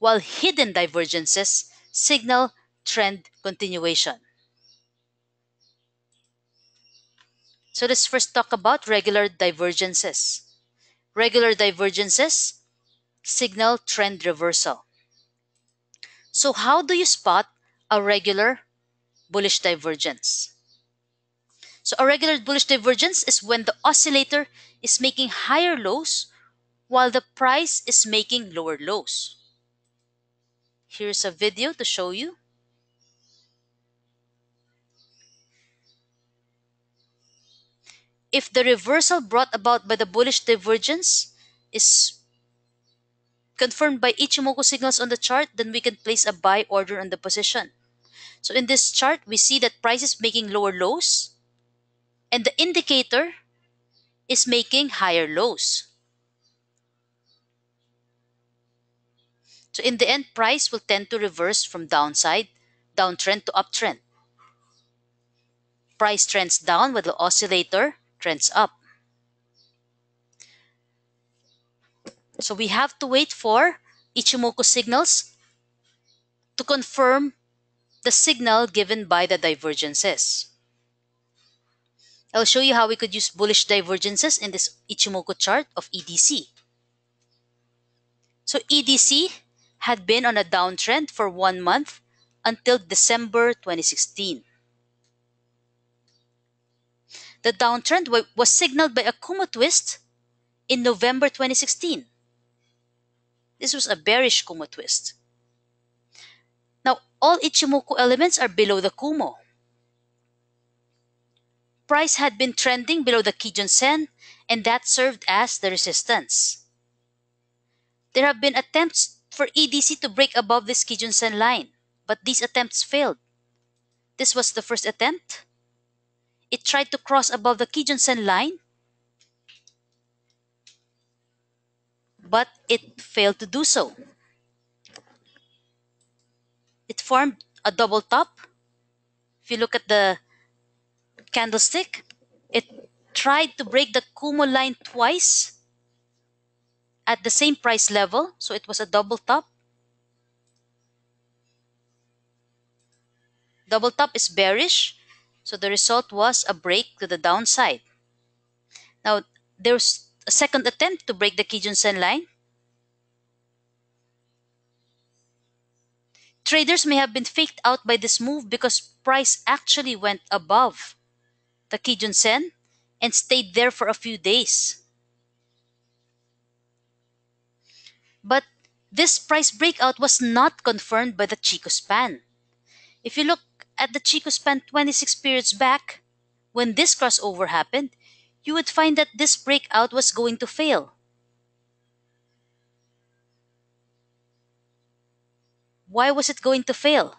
while hidden divergences signal trend continuation. So let's first talk about regular divergences. Regular divergences signal trend reversal. So how do you spot a regular bullish divergence. So a regular bullish divergence is when the oscillator is making higher lows while the price is making lower lows. Here's a video to show you. If the reversal brought about by the bullish divergence is confirmed by Ichimoku signals on the chart, then we can place a buy order on the position. So in this chart, we see that price is making lower lows and the indicator is making higher lows. So in the end, price will tend to reverse from downtrend to uptrend. Price trends down while the oscillator trends up. So we have to wait for Ichimoku signals to confirm the signal given by the divergences. I'll show you how we could use bullish divergences in this Ichimoku chart of EDC. So EDC had been on a downtrend for 1 month until December 2016. The downtrend was signaled by a Kumo twist in November 2016. This was a bearish Kumo twist. Now, all Ichimoku elements are below the Kumo. Price had been trending below the Kijun Sen, and that served as the resistance. There have been attempts for EDC to break above this Kijun Sen line, but these attempts failed. This was the first attempt. It tried to cross above the Kijun Sen line, but it failed to do so. It formed a double top. If you look at the candlestick, it tried to break the Kumo line twice at the same price level, so it was a double top. Double top is bearish, so the result was a break to the downside. Now, there's a second attempt to break the Kijun Sen line. Traders may have been faked out by this move because price actually went above the Kijun Sen and stayed there for a few days. But this price breakout was not confirmed by the Chico span. If you look at the Chico span 26 periods back, when this crossover happened, you would find that this breakout was going to fail. Why was it going to fail?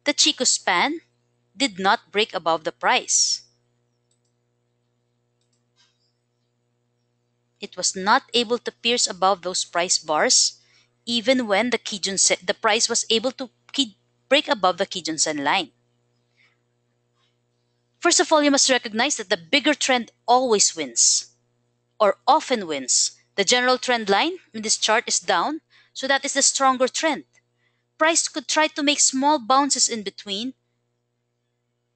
The Chico span did not break above the price. It was not able to pierce above those price bars, even when the price was able to break above the Kijun Sen line. First of all, you must recognize that the bigger trend always wins, or often wins. The general trend line in this chart is down, so that is the stronger trend. Price could try to make small bounces in between.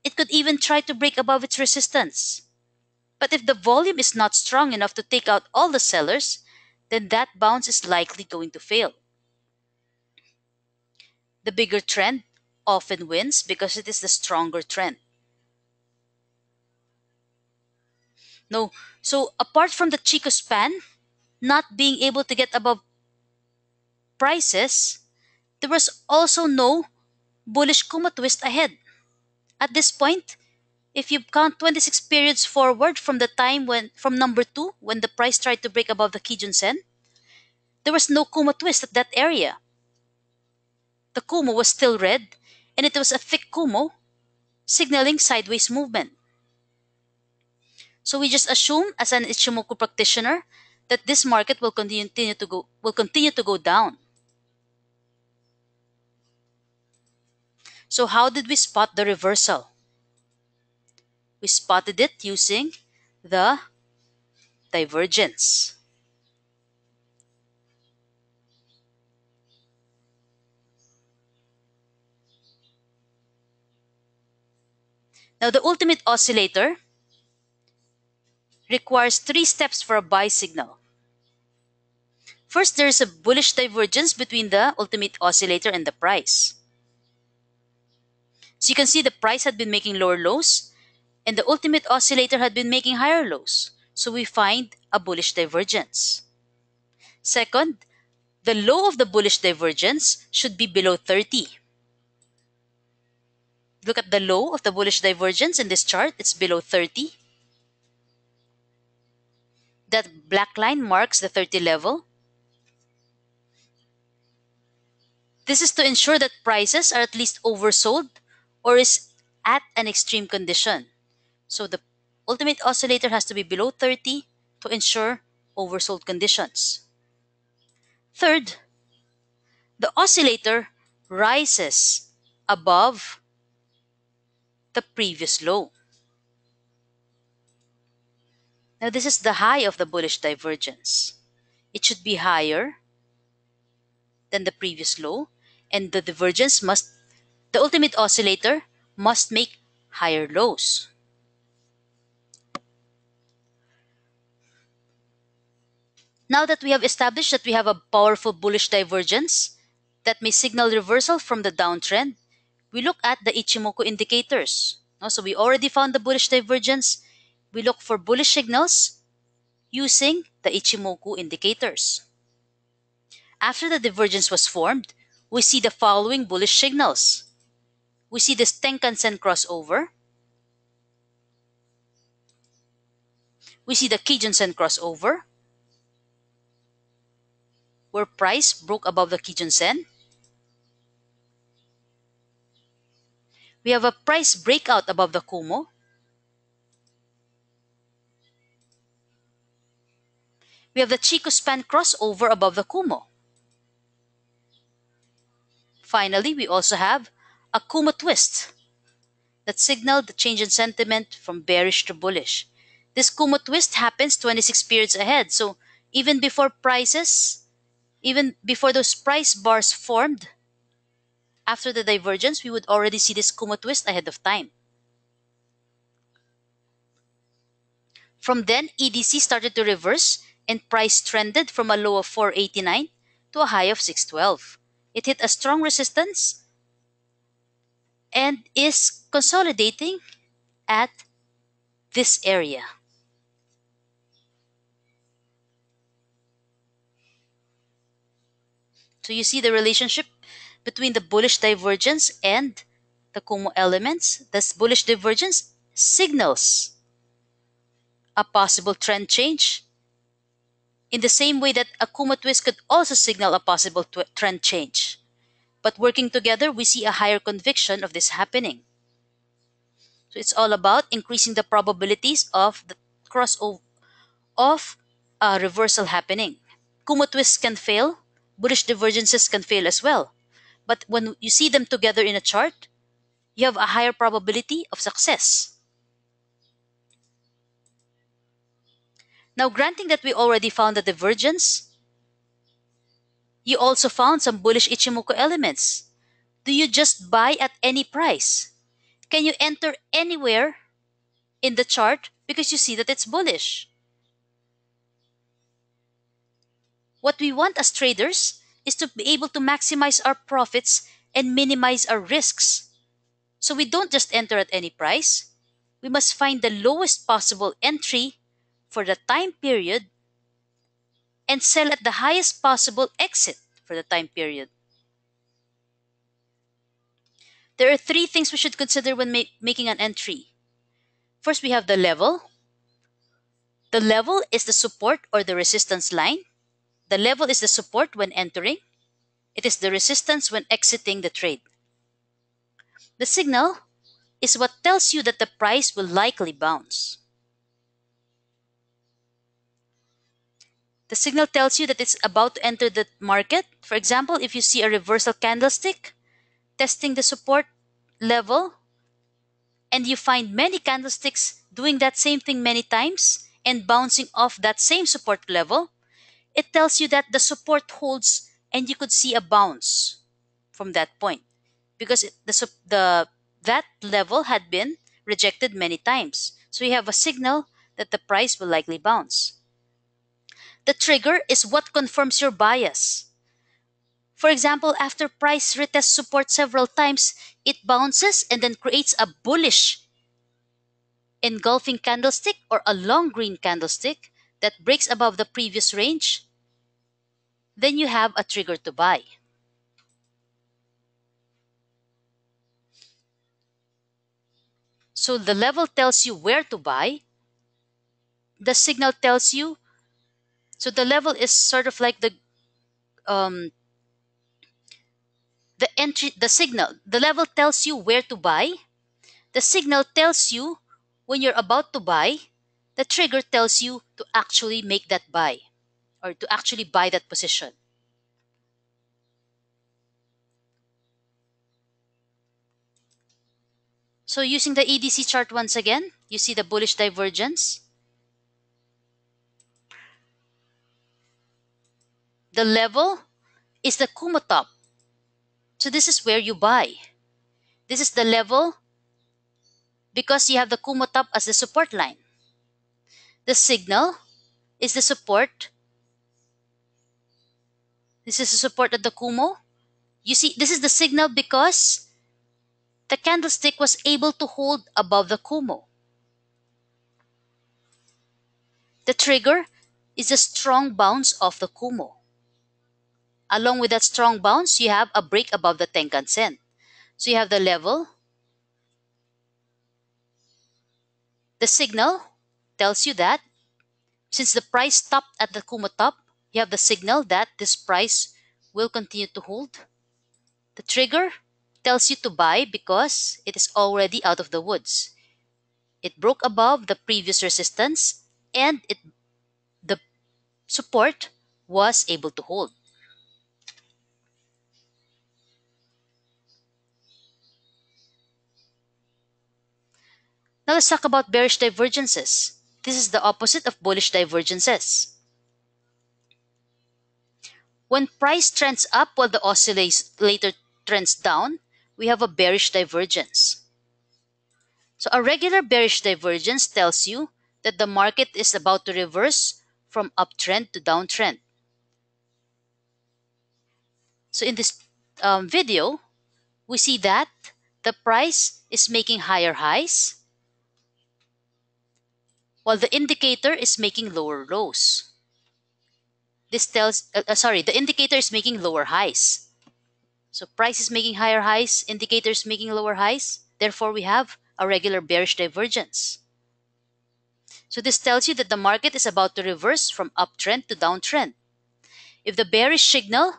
It could even try to break above its resistance. But if the volume is not strong enough to take out all the sellers, then that bounce is likely going to fail. The bigger trend often wins because it is the stronger trend. No, so apart from the Chico span not being able to get above prices, there was also no bullish Kumo twist ahead. At this point, if you count 26 periods forward from the time from number 2, when the price tried to break above the Kijun Sen, there was no Kumo twist at that area. The Kumo was still red, and it was a thick Kumo, signaling sideways movement. So we just assume, as an Ichimoku practitioner, that this market will continue to go down. So how did we spot the reversal? We spotted it using the divergence. Now, the ultimate oscillator requires 3 steps for a buy signal. First, there is a bullish divergence between the ultimate oscillator and the price. So you can see the price had been making lower lows and the ultimate oscillator had been making higher lows. So we find a bullish divergence. Second, the low of the bullish divergence should be below 30. Look at the low of the bullish divergence in this chart. It's below 30. That black line marks the 30 level. This is to ensure that prices are at least oversold or is at an extreme condition. So the ultimate oscillator has to be below 30 to ensure oversold conditions. Third, the oscillator rises above the previous low. Now this is the high of the bullish divergence. It should be higher than the previous low, and the ultimate oscillator must make higher lows. Now that we have established that we have a powerful bullish divergence that may signal reversal from the downtrend, we look at the Ichimoku indicators. So we already found the bullish divergence. We look for bullish signals using the Ichimoku indicators. After the divergence was formed, we see the following bullish signals. We see this Tenkan-sen crossover. We see the Kijun-sen crossover, where price broke above the Kijun-sen. We have a price breakout above the Kumo. We have the Chikou span crossover above the Kumo. Finally, we also have a Kumo twist that signaled the change in sentiment from bearish to bullish. This Kumo twist happens 26 periods ahead. So even before those price bars formed, after the divergence, we would already see this Kumo twist ahead of time. From then, EDC started to reverse and price trended from a low of 489 to a high of 612. It hit a strong resistance and is consolidating at this area. So you see the relationship between the bullish divergence and the Kumo elements. This bullish divergence signals a possible trend change in the same way that a Kumo twist could also signal a possible trend change. But working together, we see a higher conviction of this happening. So it's all about increasing the probabilities of the crossover of a reversal happening. Kumo twists can fail, bullish divergences can fail as well. But when you see them together in a chart, you have a higher probability of success. Now, granting that we already found the divergence, you also found some bullish Ichimoku elements. Do you just buy at any price? Can you enter anywhere in the chart because you see that it's bullish? What we want as traders is to be able to maximize our profits and minimize our risks. So we don't just enter at any price. We must find the lowest possible entry for the time period and sell at the highest possible exit for the time period. There are three things we should consider when making an entry. First, we have the level. The level is the support or the resistance line. The level is the support when entering. It is the resistance when exiting the trade. The signal is what tells you that the price will likely bounce. The signal tells you that it's about to enter the market. For example, if you see a reversal candlestick testing the support level and you find many candlesticks doing that same thing many times and bouncing off that same support level, it tells you that the support holds and you could see a bounce from that point because that level had been rejected many times. So you have a signal that the price will likely bounce. The trigger is what confirms your bias. For example, after price retests support several times, it bounces and then creates a bullish engulfing candlestick or a long green candlestick that breaks above the previous range, then you have a trigger to buy. So the level tells you where to buy. The signal tells you, so the level is sort of like um, the entry, the signal. The level tells you where to buy. The signal tells you when you're about to buy. The trigger tells you to actually make that buy or to actually buy that position. So using the EDC chart once again, you see the bullish divergence. The level is the Kumo top. So this is where you buy. This is the level because you have the Kumo top as the support line. The signal is the support. This is the support at the Kumo. You see, this is the signal because the candlestick was able to hold above the Kumo. The trigger is a strong bounce of the Kumo. Along with that strong bounce, you have a break above the Tenkan-sen. So you have the level. The signal tells you that since the price stopped at the Kumo top, you have the signal that this price will continue to hold. The trigger tells you to buy because it is already out of the woods. It broke above the previous resistance and the support was able to hold. Now let's talk about bearish divergences. This is the opposite of bullish divergences. When price trends up while the oscillator trends down, we have a bearish divergence. So a regular bearish divergence tells you that the market is about to reverse from uptrend to downtrend. So in this video, we see that the price is making higher highs while the indicator is making lower lows. This tells, the indicator is making lower highs. So price is making higher highs, indicator is making lower highs. Therefore, we have a regular bearish divergence. So this tells you that the market is about to reverse from uptrend to downtrend. If the bearish signal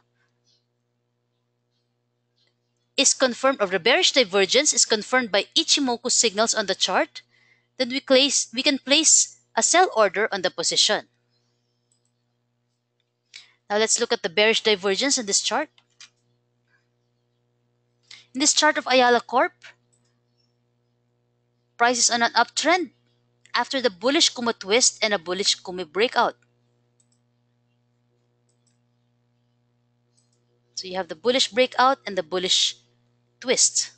is confirmed, or the bearish divergence is confirmed by Ichimoku signals on the chart, then we can place a sell order on the position. Now let's look at the bearish divergence in this chart. In this chart of Ayala Corp, price is on an uptrend after the bullish Kumo twist and a bullish Kumo breakout. So you have the bullish breakout and the bullish twist.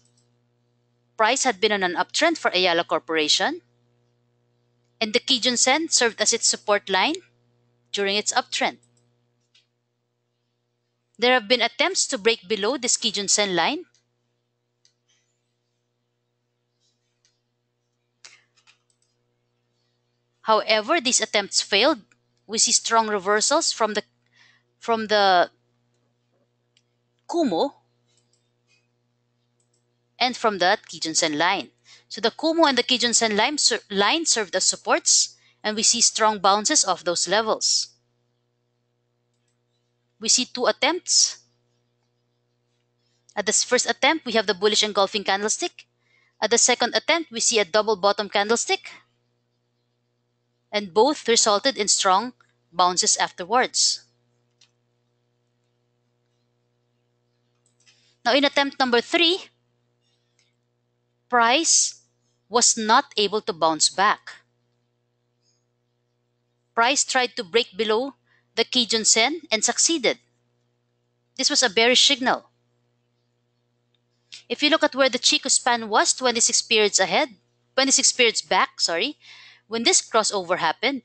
Price had been on an uptrend for Ayala Corporation, and the Kijun-sen served as its support line during its uptrend. There have been attempts to break below this Kijun-sen line. However, these attempts failed. We see strong reversals from the Kumo and from the Kijun-sen line. So the Kumo and the Kijun-sen line served as supports, and we see strong bounces off those levels. We see two attempts. At this first attempt, we have the bullish engulfing candlestick. At the second attempt, we see a double bottom candlestick. And both resulted in strong bounces afterwards. Now in attempt number 3, price was not able to bounce back. Price tried to break below the Kijun-sen and succeeded. This was a bearish signal. If you look at where the Chico span was 26 periods back, when this crossover happened,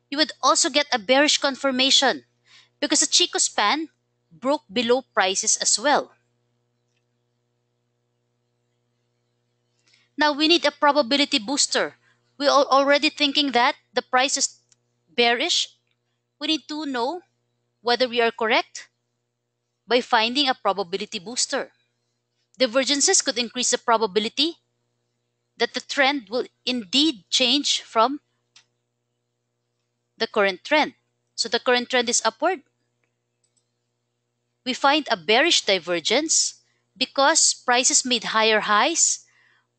you would also get a bearish confirmation because the Chico span broke below prices as well. Now we need a probability booster. We are already thinking that the price is bearish. We need to know whether we are correct by finding a probability booster. Divergences could increase the probability that the trend will indeed change from the current trend. So the current trend is upward. We find a bearish divergence because prices made higher highs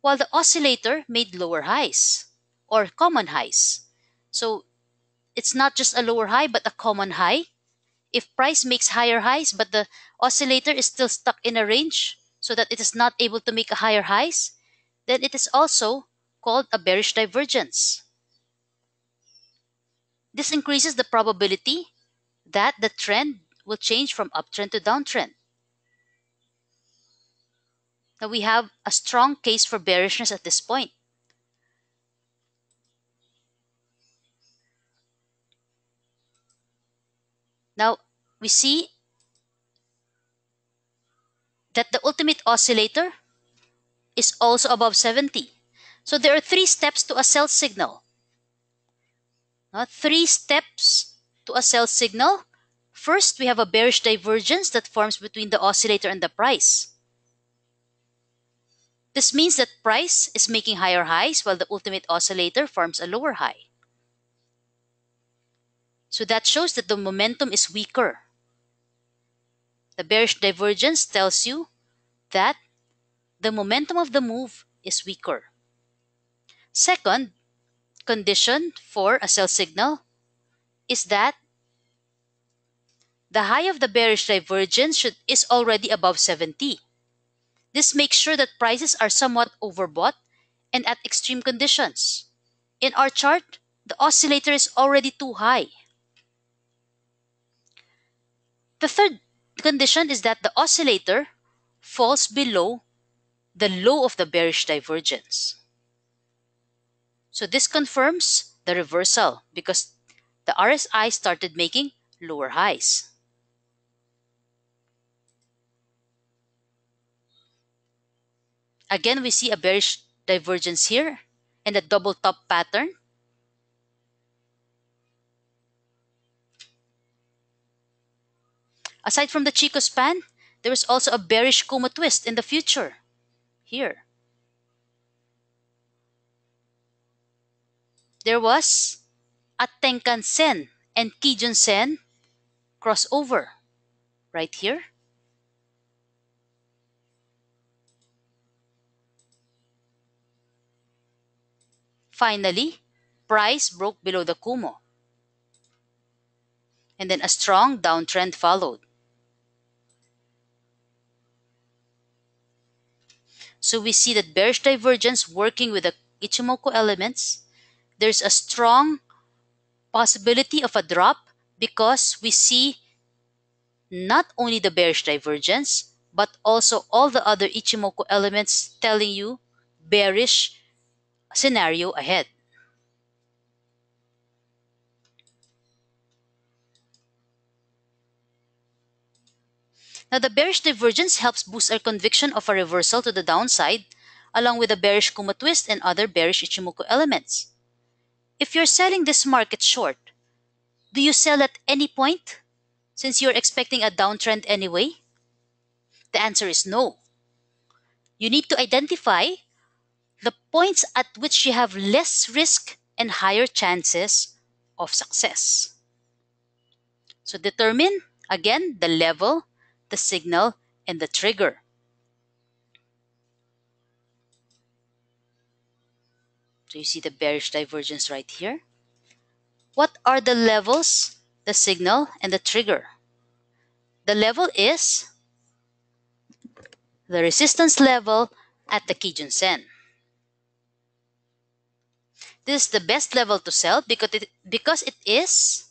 while the oscillator made lower highs or common highs. So it's not just a lower high but a common high. If price makes higher highs but the oscillator is still stuck in a range so that it is not able to make a higher highs, then it is also called a bearish divergence. This increases the probability that the trend will change from uptrend to downtrend. Now we have a strong case for bearishness at this point. Now we see that the ultimate oscillator is also above 70. So there are three steps to a sell signal. Three steps to a sell signal. First, we have a bearish divergence that forms between the oscillator and the price. This means that price is making higher highs while the ultimate oscillator forms a lower high. So that shows that the momentum is weaker. The bearish divergence tells you that the momentum of the move is weaker. Second condition for a sell signal is that the high of the bearish divergence is already above 70. This makes sure that prices are somewhat overbought and at extreme conditions. In our chart, the oscillator is already too high. The third condition is that the oscillator falls below the low of the bearish divergence. So this confirms the reversal because the RSI started making lower highs. Again, we see a bearish divergence here and a double top pattern. Aside from the Chico span, there is also a bearish Kumo twist in the future here. There was a Tenkan Sen and Kijun Sen crossover right here. Finally, price broke below the Kumo. And then a strong downtrend followed. So we see that bearish divergence working with the Ichimoku elements. There's a strong possibility of a drop because we see not only the bearish divergence, but also all the other Ichimoku elements telling you bearish scenario ahead. Now, the bearish divergence helps boost our conviction of a reversal to the downside, along with the bearish Kumo twist and other bearish Ichimoku elements. If you're selling this market short, do you sell at any point since you're expecting a downtrend anyway? The answer is no. You need to identify the points at which you have less risk and higher chances of success. So determine, again, the level, the signal, and the trigger. So you see the bearish divergence right here. What are the levels, the signal, and the trigger? The level is the resistance level at the Kijun Sen. This is the best level to sell because it is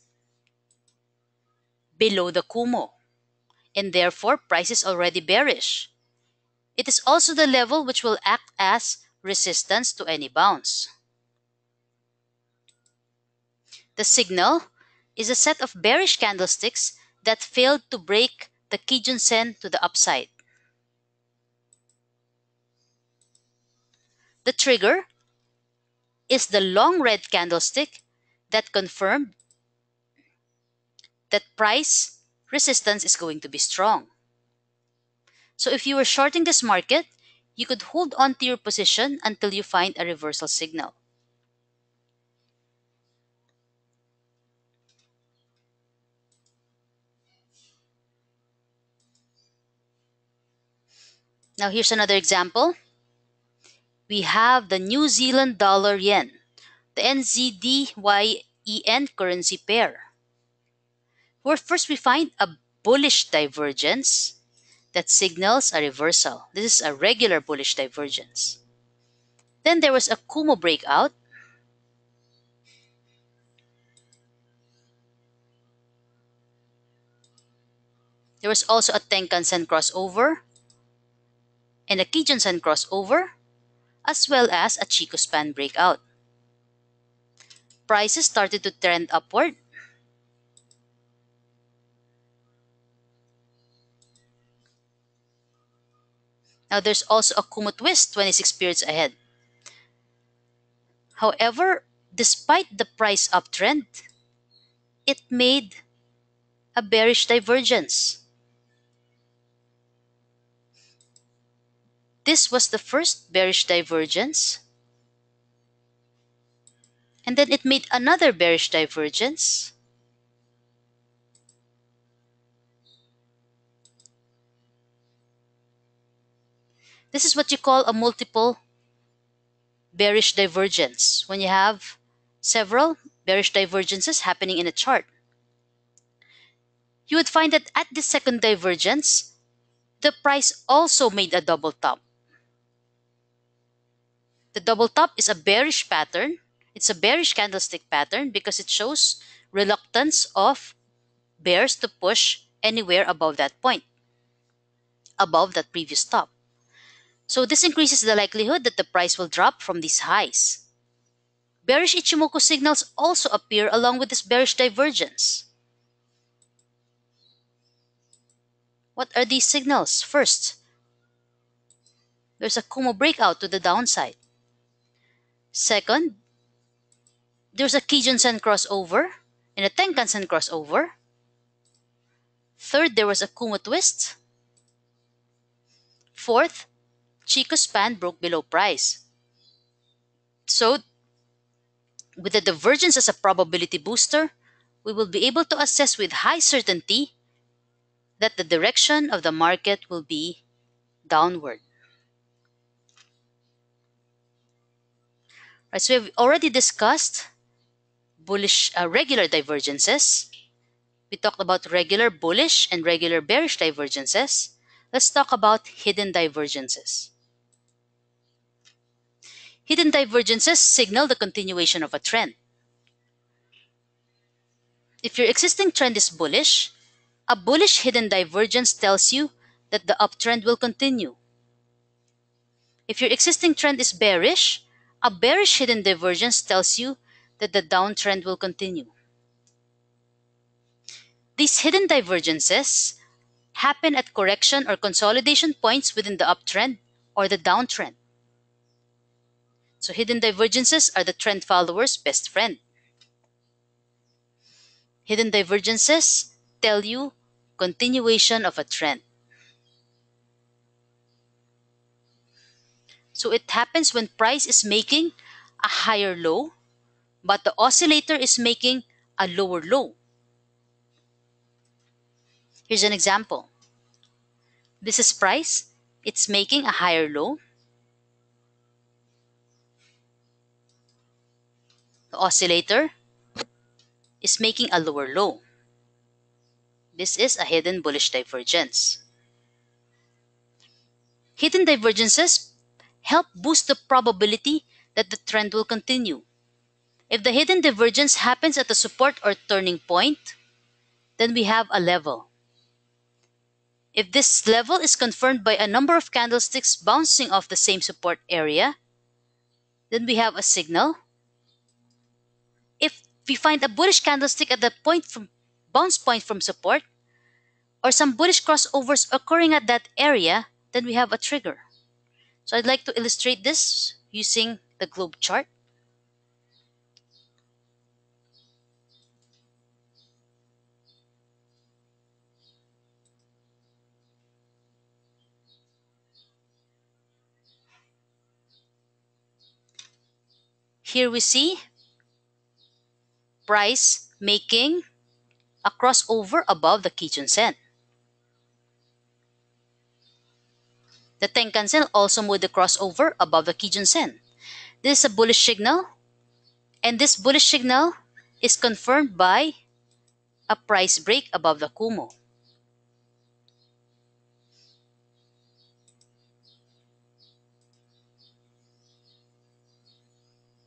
below the Kumo, and therefore price is already bearish. It is also the level which will act as resistance to any bounce. The signal is a set of bearish candlesticks that failed to break the Kijun-sen to the upside. The trigger is the long red candlestick that confirmed that price resistance is going to be strong. So if you were shorting this market, you could hold on to your position until you find a reversal signal. Now here's another example. We have the New Zealand dollar yen, the NZD-YEN currency pair, where first we find a bullish divergence that signals a reversal. This is a regular bullish divergence. Then there was a Kumo breakout. There was also a Tenkan-sen crossover and a Kijun-sen crossover, as well as a Chikou span breakout. Prices started to trend upward. Now there's also a Kumo twist 26 periods ahead. However, despite the price uptrend, it made a bearish divergence. This was the first bearish divergence. And then it made another bearish divergence. This is what you call a multiple bearish divergence, when you have several bearish divergences happening in a chart. You would find that at the second divergence, the price also made a double top. The double top is a bearish pattern. It's a bearish candlestick pattern because it shows reluctance of bears to push anywhere above that point, above that previous top. So this increases the likelihood that the price will drop from these highs. Bearish Ichimoku signals also appear along with this bearish divergence. What are these signals? First, there's a Kumo breakout to the downside. Second, there's a Kijun-sen crossover and a Tenkan-sen crossover. Third, there was a Kumo twist. Fourth, Chikou span broke below price. So, with the divergence as a probability booster, we will be able to assess with high certainty that the direction of the market will be downward. Right, so we've already discussed bullish regular divergences. We talked about regular bullish and regular bearish divergences. Let's talk about hidden divergences. Hidden divergences signal the continuation of a trend. If your existing trend is bullish, a bullish hidden divergence tells you that the uptrend will continue. If your existing trend is bearish, a bearish hidden divergence tells you that the downtrend will continue. These hidden divergences happen at correction or consolidation points within the uptrend or the downtrend. So hidden divergences are the trend follower's best friend. Hidden divergences tell you continuation of a trend. So it happens when price is making a higher low, but the oscillator is making a lower low. Here's an example. This is price. It's making a higher low. The oscillator is making a lower low. This is a hidden bullish divergence. Hidden divergences help boost the probability that the trend will continue. If the hidden divergence happens at a support or turning point, then we have a level. If this level is confirmed by a number of candlesticks bouncing off the same support area, then we have a signal. If we find a bullish candlestick at the bounce point from support, or some bullish crossovers occurring at that area, then we have a trigger. So I'd like to illustrate this using the globe chart. Here we see price making a crossover above the Kijun-sen. The Tenkan-sen also moved the crossover above the Kijun-sen. This is a bullish signal, and this bullish signal is confirmed by a price break above the Kumo.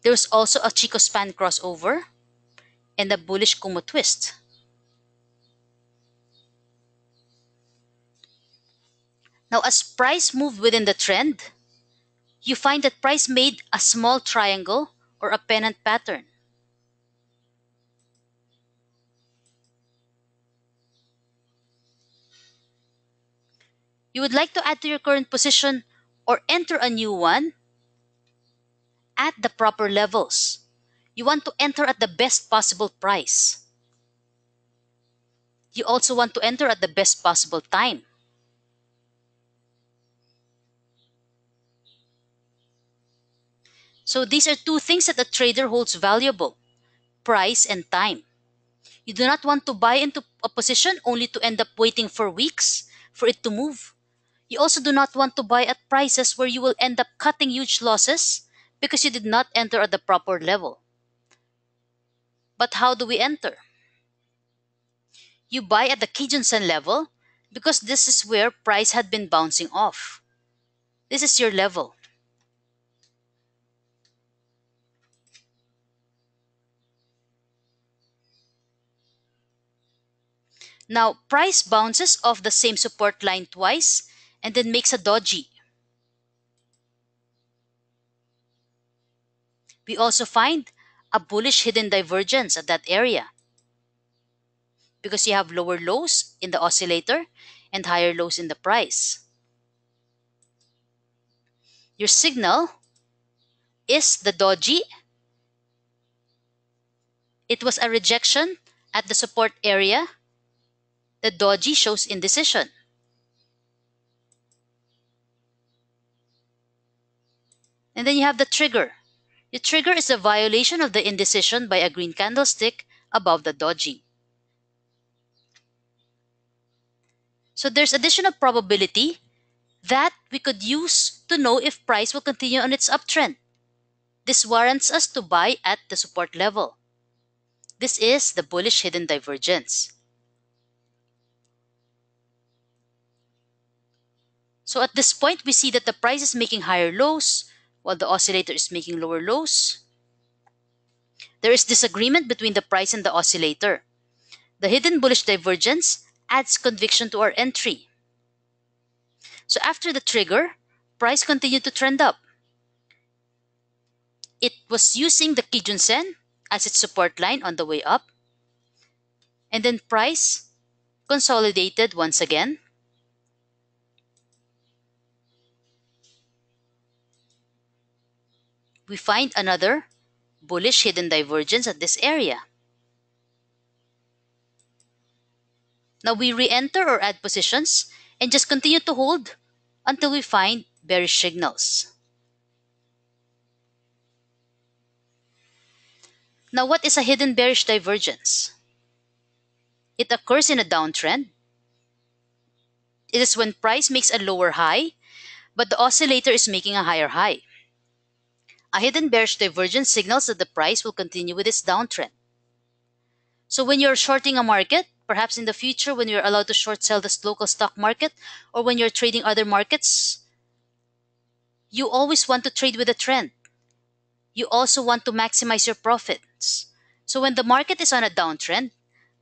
There's also a Chico span crossover and a bullish Kumo twist. Now, as price moved within the trend, you find that price made a small triangle or a pennant pattern. You would like to add to your current position or enter a new one at the proper levels. You want to enter at the best possible price. You also want to enter at the best possible time. So these are two things that a trader holds valuable: price and time. You do not want to buy into a position only to end up waiting for weeks for it to move. You also do not want to buy at prices where you will end up cutting huge losses because you did not enter at the proper level. But how do we enter? You buy at the Kijun-sen level because this is where price had been bouncing off. This is your level. Now, price bounces off the same support line twice and then makes a doji. We also find a bullish hidden divergence at that area because you have lower lows in the oscillator and higher lows in the price. Your signal is the doji. It was a rejection at the support area. The doji shows indecision. And then you have the trigger. The trigger is a violation of the indecision by a green candlestick above the doji. So there's additional probability that we could use to know if price will continue on its uptrend. This warrants us to buy at the support level. This is the bullish hidden divergence. So at this point, we see that the price is making higher lows while the oscillator is making lower lows. There is disagreement between the price and the oscillator. The hidden bullish divergence adds conviction to our entry. So after the trigger, price continued to trend up. It was using the Kijun-sen as its support line on the way up. And then price consolidated once again. We find another bullish hidden divergence at this area. Now we re-enter or add positions and just continue to hold until we find bearish signals. Now what is a hidden bearish divergence? It occurs in a downtrend. It is when price makes a lower high, but the oscillator is making a higher high. A hidden bearish divergence signals that the price will continue with its downtrend. So when you're shorting a market, perhaps in the future when you're allowed to short sell the local stock market, or when you're trading other markets, you always want to trade with a trend. You also want to maximize your profits. So when the market is on a downtrend,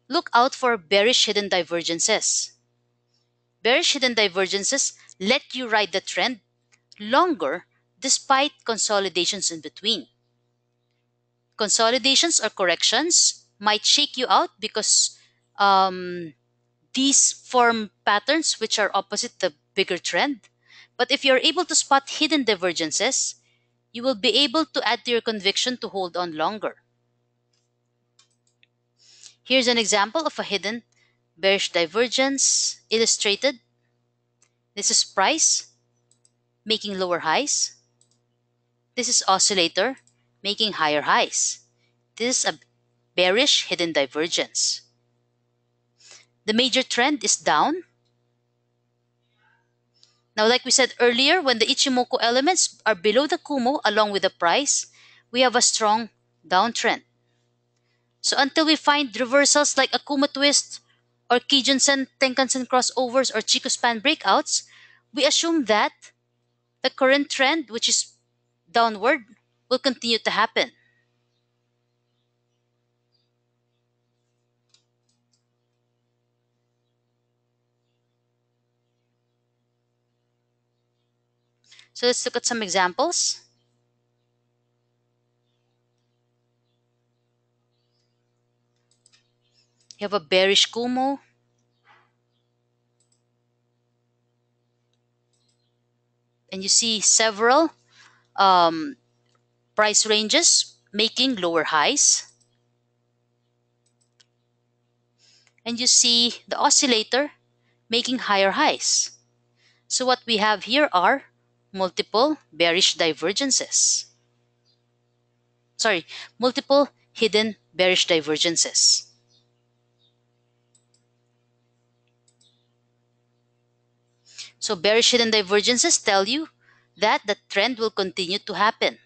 look out for bearish hidden divergences. Bearish hidden divergences let you ride the trend longer despite consolidations in between. Consolidations or corrections might shake you out because these form patterns which are opposite the bigger trend. But if you're able to spot hidden divergences, you will be able to add to your conviction to hold on longer. Here's an example of a hidden bearish divergence illustrated. This is price making lower highs. This is oscillator making higher highs. This is a bearish hidden divergence. The major trend is down. Now, like we said earlier, when the Ichimoku elements are below the Kumo along with the price, we have a strong downtrend. So until we find reversals like a Kumo twist or Kijun-sen, Tenkan-sen crossovers or Chikou span breakouts, we assume that the current trend, which is downward, will continue to happen. So let's look at some examples. You have a bearish Kumo. And you see several price ranges making lower highs. And you see the oscillator making higher highs. So what we have here are multiple bearish divergences. Sorry, multiple hidden bearish divergences. So bearish hidden divergences tell you that the trend will continue to happen.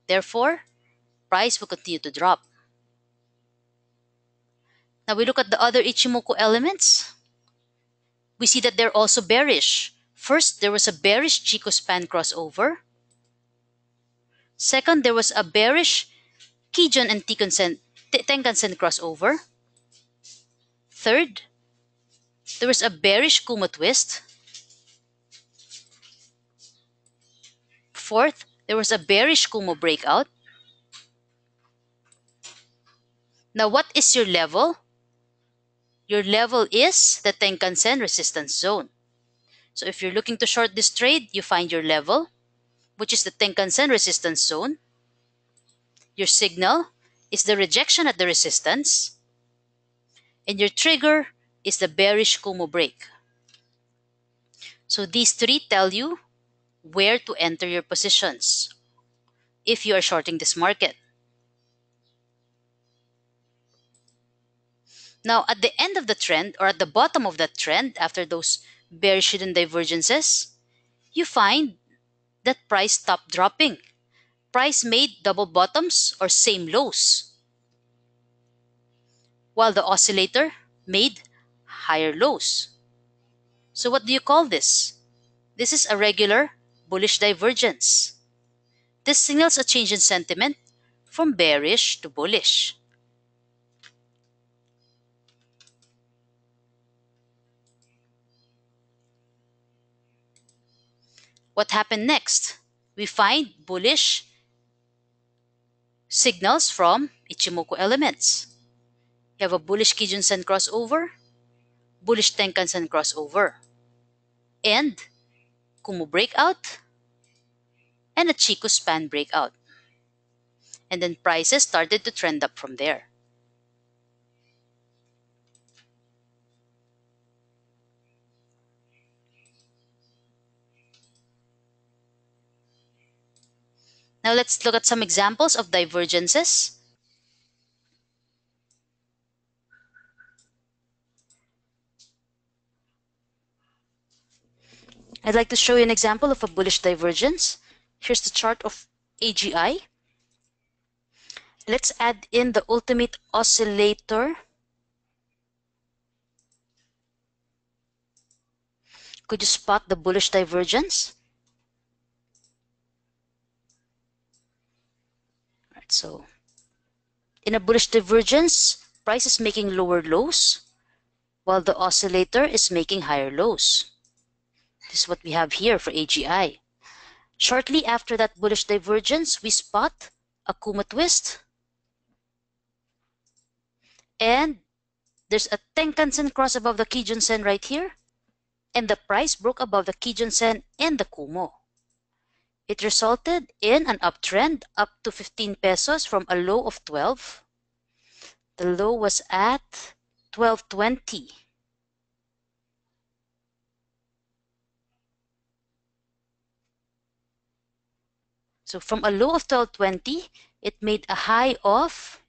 Therefore, price will continue to drop. Now we look at the other Ichimoku elements. We see that they're also bearish. First, there was a bearish Chikou span crossover. Second, there was a bearish Kijun and Tenkan-sen crossover. Third, there was a bearish Kumo twist. Fourth, there was a bearish Kumo breakout. Now, what is your level? Your level is the Tenkan-sen resistance zone. So if you're looking to short this trade, you find your level, which is the Tenkan-sen resistance zone. Your signal is the rejection at the resistance. And your trigger is the bearish Kumo break. So these three tell you where to enter your positions if you are shorting this market. Now, at the end of the trend or at the bottom of that trend, after those bearish hidden divergences, you find that price stopped dropping. Price made double bottoms or same lows, while the oscillator made higher lows. So what do you call this? This is a regular bullish divergence. This signals a change in sentiment from bearish to bullish. What happened next? We find bullish signals from Ichimoku elements. You have a bullish Kijun-sen crossover, bullish Tenkan-sen crossover, and Kumo breakout, and a Chikou span breakout. And then prices started to trend up from there. Now let's look at some examples of divergences. I'd like to show you an example of a bullish divergence. Here's the chart of AGI. Let's add in the ultimate oscillator. Could you spot the bullish divergence? Right, so in a bullish divergence, price is making lower lows, while the oscillator is making higher lows. This is what we have here for AGI. Shortly after that bullish divergence, we spot a Kumo twist and there's a Tenkan-sen cross above the Kijun-sen right here, and the price broke above the Kijun-sen and the Kumo. It resulted in an uptrend up to 15 pesos from a low of 12. The low was at 12.20. So from a low of 12.20, it made a high of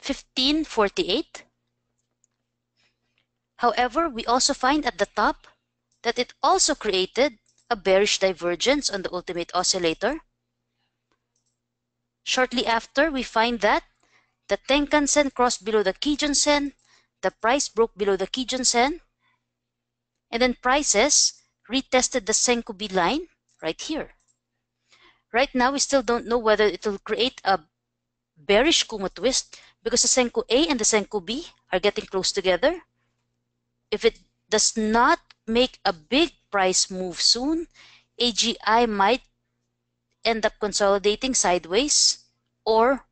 15.48. However, we also find at the top that it also created a bearish divergence on the ultimate oscillator. Shortly after, we find that the Tenkan-sen crossed below the Kijun-sen, the price broke below the Kijun-sen, and then prices retested the Senkubi line right here. Right now, we still don't know whether it will create a bearish Kumo twist because the Senku A and the Senku B are getting close together. If it does not make a big price move soon, AGI might end up consolidating sideways or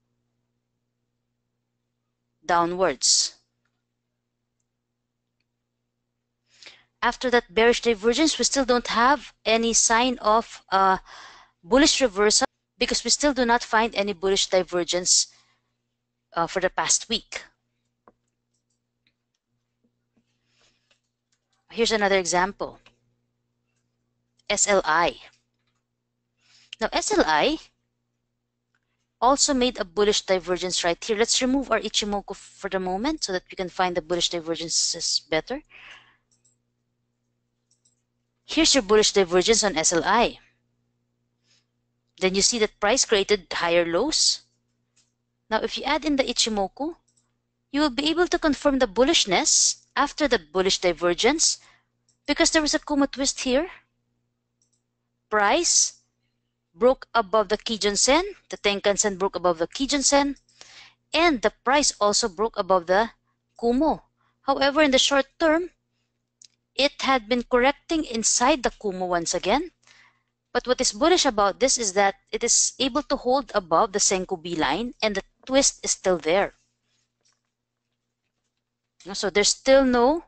downwards. After that bearish divergence, we still don't have any sign of bullish reversal because we still do not find any bullish divergence for the past week. Here's another example. SLI. Now SLI also made a bullish divergence right here. Let's remove our Ichimoku for the moment so that we can find the bullish divergences better. Here's your bullish divergence on SLI. Then you see that price created higher lows. Now if you add in the Ichimoku, you will be able to confirm the bullishness after the bullish divergence because there was a Kumo twist here. Price broke above the Kijun-sen, the Tenkan-sen broke above the Kijun-sen, and the price also broke above the Kumo. However, in the short term, it had been correcting inside the Kumo once again. But what is bullish about this is that it is able to hold above the Senku B line and the twist is still there. So there's still no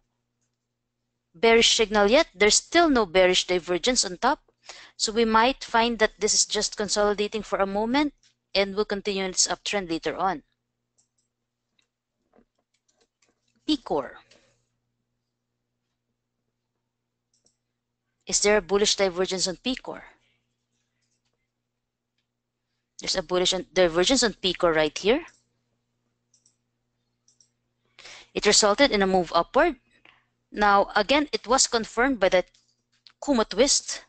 bearish signal yet. There's still no bearish divergence on top. So we might find that this is just consolidating for a moment and will continue its uptrend later on. P-Core. Is there a bullish divergence on P-Core? There's a bullish divergence on P-Core right here. It resulted in a move upward. Now, again, it was confirmed by that Kumo twist.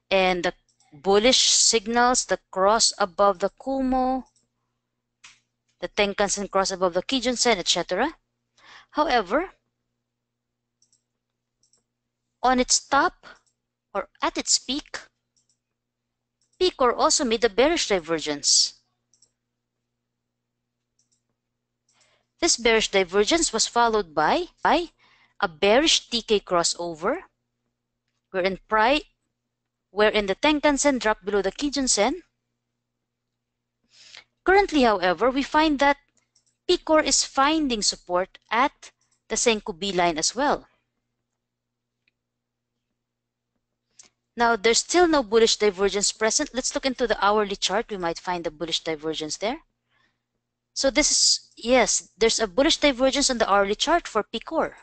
And the bullish signals, the cross above the Kumo, the Tenkan-sen cross above the Kijun-sen, etc. However, on its top or at its peak, P-Core also made a bearish divergence. This bearish divergence was followed by a bearish TK crossover, wherein the Tenkan-sen dropped below the Kijun-sen. Currently, however, we find that P-Core is finding support at the Senku B line as well. Now, there's still no bullish divergence present. Let's look into the hourly chart. We might find the bullish divergence there. So this is, yes, there's a bullish divergence on the hourly chart for P-Core.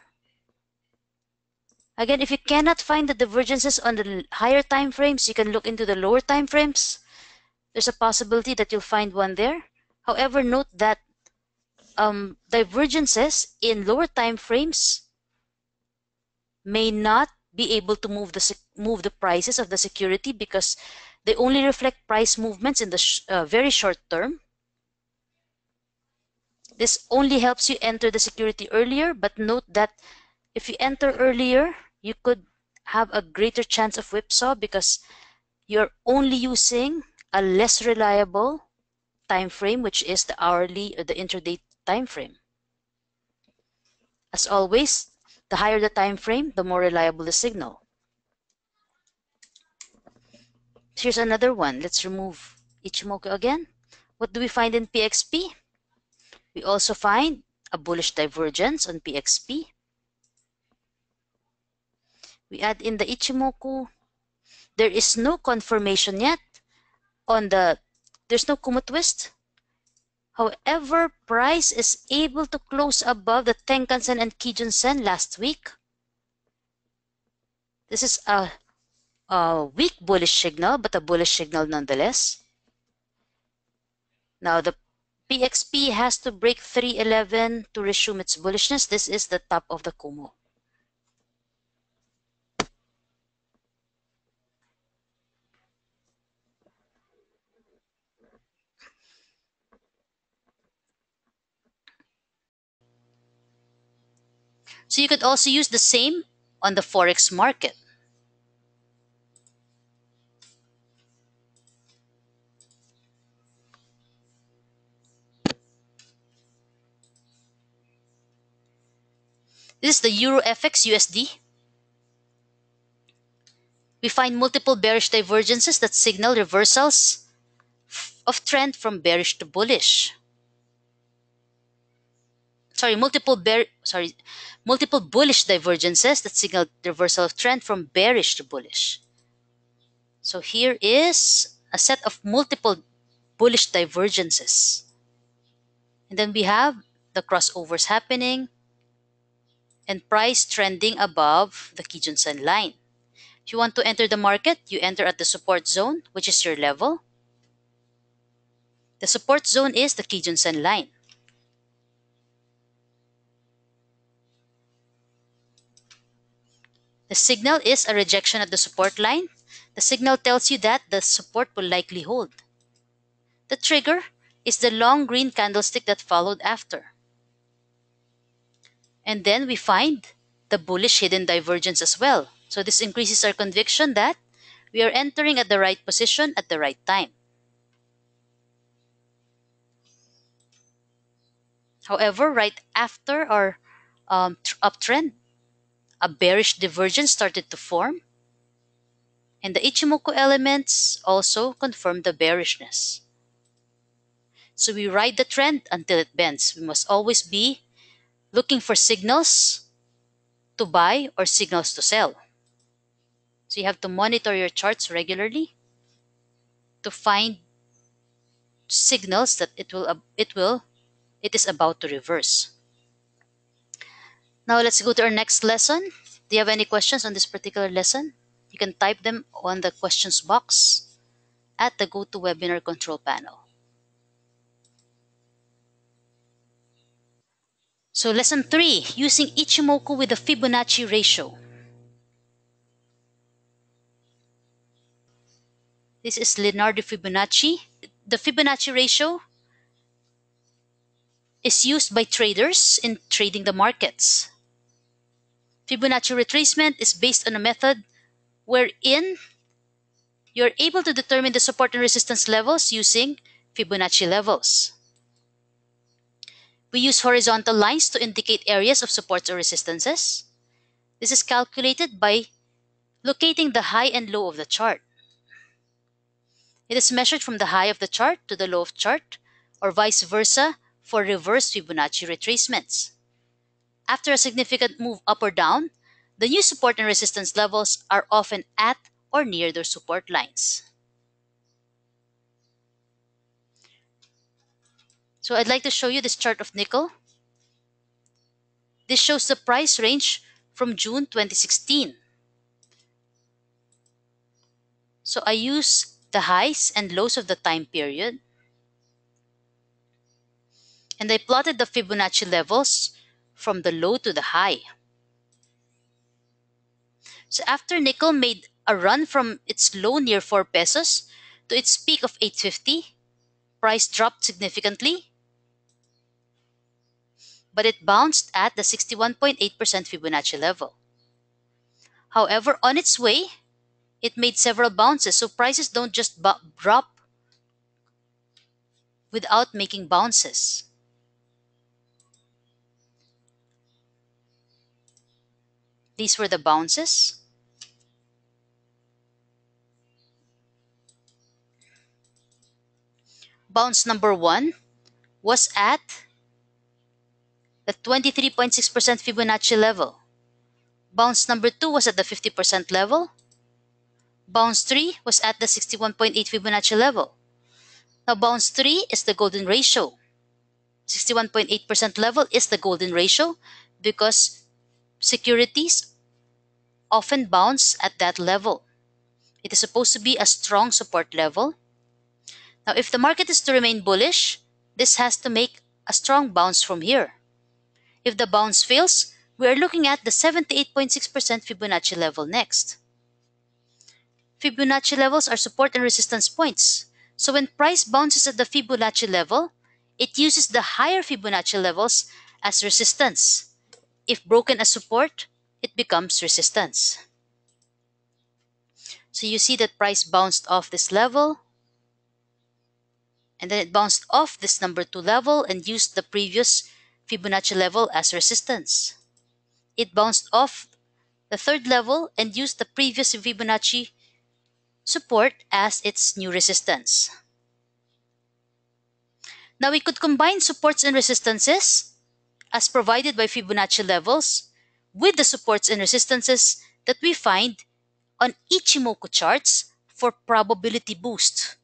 Again, if you cannot find the divergences on the higher time frames, you can look into the lower time frames. There's a possibility that you'll find one there. However, note that divergences in lower time frames may not be able to move the prices of the security because they only reflect price movements in the very short term. This only helps you enter the security earlier, but note that if you enter earlier, you could have a greater chance of whipsaw because you're only using a less reliable time frame, which is the hourly or the intraday time frame. As always, the higher the time frame, the more reliable the signal. Here's another one. Let's remove Ichimoku again. What do we find in PXP? We also find a bullish divergence on PXP. We add in the Ichimoku. There is no confirmation yet on there's no Kumo twist. However, price is able to close above the Tenkan-sen and Kijun-sen last week. This is a weak bullish signal, but a bullish signal nonetheless. Now the PXP has to break 311 to resume its bullishness. This is the top of the Kumo. So you could also use the same on the Forex market. This is the Euro FX USD. We find multiple bearish divergences that signal reversals of trend from bearish to bullish. Multiple bullish divergences that signal reversal of trend from bearish to bullish. So here is a set of multiple bullish divergences. And then we have the crossovers happening and price trending above the Kijun-sen line. If you want to enter the market, you enter at the support zone, which is your level. The support zone is the Kijun-sen line. The signal is a rejection at the support line. The signal tells you that the support will likely hold. The trigger is the long green candlestick that followed after. And then we find the bullish hidden divergence as well. So this increases our conviction that we are entering at the right position at the right time. However, right after our uptrend, a bearish divergence started to form, and the Ichimoku elements also confirm the bearishness. So we ride the trend until it bends. We must always be looking for signals to buy or signals to sell. So you have to monitor your charts regularly to find signals that it is about to reverse. Now let's go to our next lesson. Do you have any questions on this particular lesson? You can type them on the questions box at the GoToWebinar control panel. So lesson 3, using Ichimoku with the Fibonacci ratio. This is Leonardo Fibonacci. The Fibonacci ratio is used by traders in trading the markets. Fibonacci retracement is based on a method wherein you're able to determine the support and resistance levels using Fibonacci levels. We use horizontal lines to indicate areas of supports or resistances. This is calculated by locating the high and low of the chart. It is measured from the high of the chart to the low of chart, or vice versa for reverse Fibonacci retracements. After a significant move up or down, the new support and resistance levels are often at or near their support lines. So I'd like to show you this chart of nickel. This shows the price range from June 2016. So I use the highs and lows of the time period. And I plotted the Fibonacci levels from the low to the high. So after nickel made a run from its low near 4 pesos to its peak of 850, price dropped significantly, but it bounced at the 61.8% Fibonacci level. However, on its way, it made several bounces, so prices don't just drop without making bounces. These were the bounces. Bounce number 1 was at the 23.6% Fibonacci level. Bounce number 2 was at the 50% level. Bounce 3 was at the 61.8 Fibonacci level. Now bounce 3 is the golden ratio. 61.8% level is the golden ratio because securities often bounce at that level. It is supposed to be a strong support level. Now if the market is to remain bullish, this has to make a strong bounce from here. If the bounce fails, we are looking at the 78.6% Fibonacci level next. Fibonacci levels are support and resistance points. So when price bounces at the Fibonacci level, it uses the higher Fibonacci levels as resistance. If broken as support, it becomes resistance. So you see that price bounced off this level, and then it bounced off this number 2 level and used the previous Fibonacci level as resistance. It bounced off the 3rd level and used the previous Fibonacci support as its new resistance. Now we could combine supports and resistances as provided by Fibonacci levels with the supports and resistances that we find on Ichimoku charts for probability boost.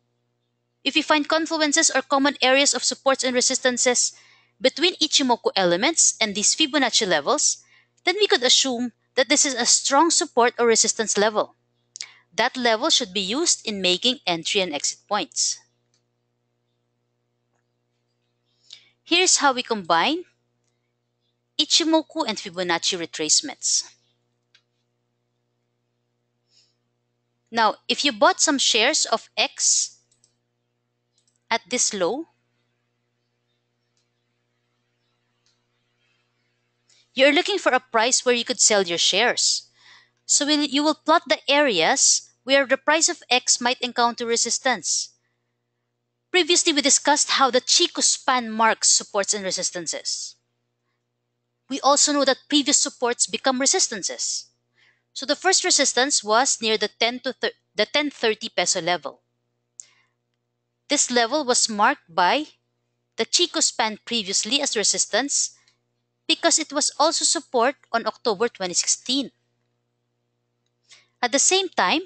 If we find confluences or common areas of supports and resistances between Ichimoku elements and these Fibonacci levels, then we could assume that this is a strong support or resistance level. That level should be used in making entry and exit points. Here's how we combine Ichimoku and Fibonacci retracements. Now, if you bought some shares of X at this low, you're looking for a price where you could sell your shares. So you will plot the areas where the price of X might encounter resistance. Previously, we discussed how the Chico span marks supports and resistances. We also know that previous supports become resistances. So the first resistance was near the 1030 peso level. This level was marked by the Chico span previously as resistance because it was also support on October 2016. At the same time,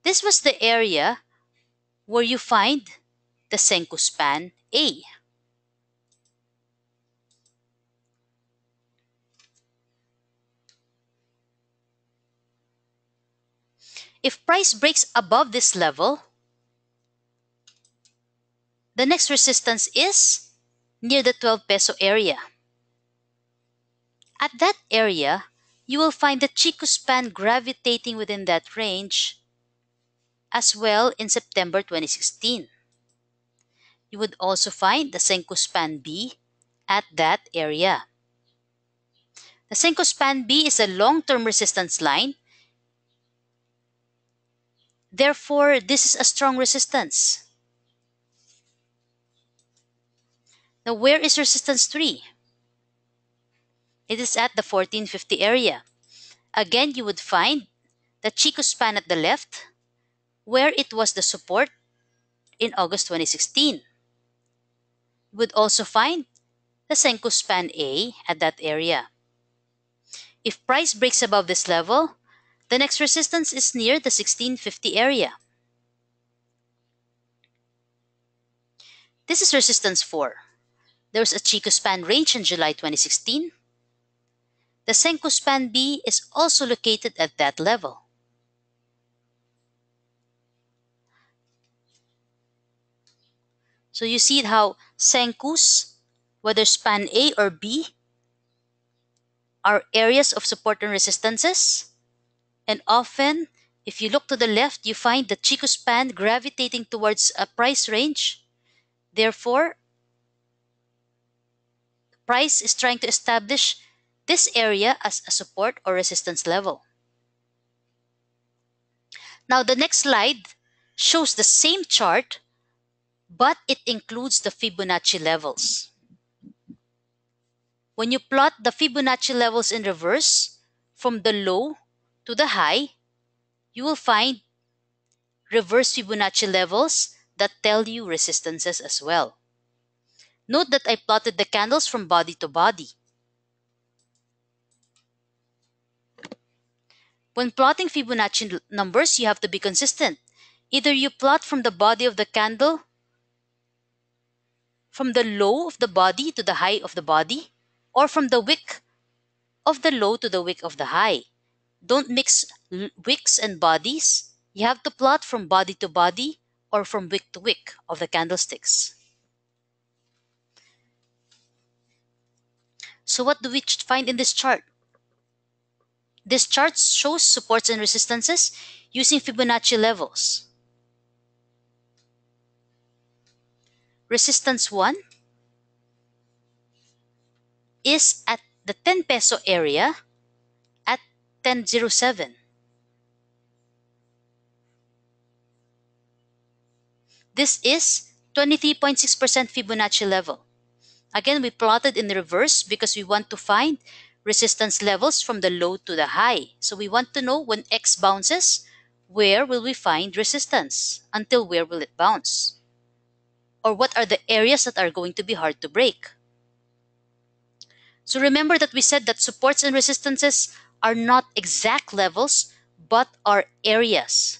this was the area where you find the Senkou span A. If price breaks above this level, the next resistance is near the 12 peso area. At that area, you will find the Chico span gravitating within that range as well in September 2016. You would also find the Senkou span B at that area. The Senkou span B is a long-term resistance line. Therefore, this is a strong resistance. Now, where is resistance 3? It is at the 1450 area. Again, you would find the Chico span at the left, where it was the support in August 2016. You would also find the Senkou span A at that area. If price breaks above this level, the next resistance is near the 1650 area. This is resistance 4. There was a Chico span range in July 2016. The Senkou span B is also located at that level. So you see how Senkous, whether span A or B, are areas of support and resistances. And often, if you look to the left, you find the Chico span gravitating towards a price range. Therefore, price is trying to establish this area as a support or resistance level. Now, the next slide shows the same chart, but it includes the Fibonacci levels. When you plot the Fibonacci levels in reverse, from the low to the high, you will find reverse Fibonacci levels that tell you resistances as well. Note that I plotted the candles from body to body. When plotting Fibonacci numbers, you have to be consistent. Either you plot from the body of the candle, from the low of the body to the high of the body, or from the wick of the low to the wick of the high. Don't mix wicks and bodies. You have to plot from body to body or from wick to wick of the candlesticks. So what do we find in this chart? This chart shows supports and resistances using Fibonacci levels. Resistance 1 is at the 10 peso area at 10.07. This is 23.6% Fibonacci level. Again, we plotted in reverse because we want to find resistance levels from the low to the high. So we want to know when X bounces, where will we find resistance? Until where will it bounce? Or what are the areas that are going to be hard to break? So remember that we said that supports and resistances are not exact levels, but are areas.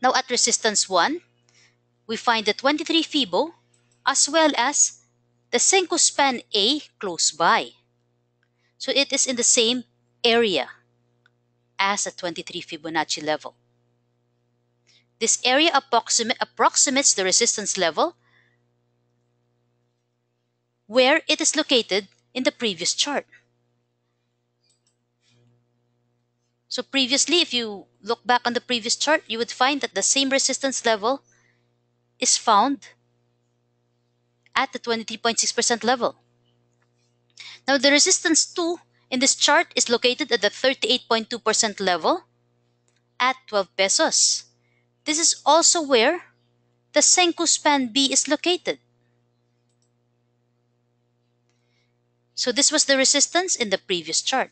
Now at resistance 1, we find the 23 Fibo as well as the Senko span A close by. So it is in the same area as a 23 Fibonacci level. This area approximates the resistance level where it is located in the previous chart. So previously, if you look back on the previous chart, you would find that the same resistance level is found at the 23.6% level. Now the resistance 2 in this chart is located at the 38.2% level at 12 pesos. This is also where the Senko span B is located. So this was the resistance in the previous chart.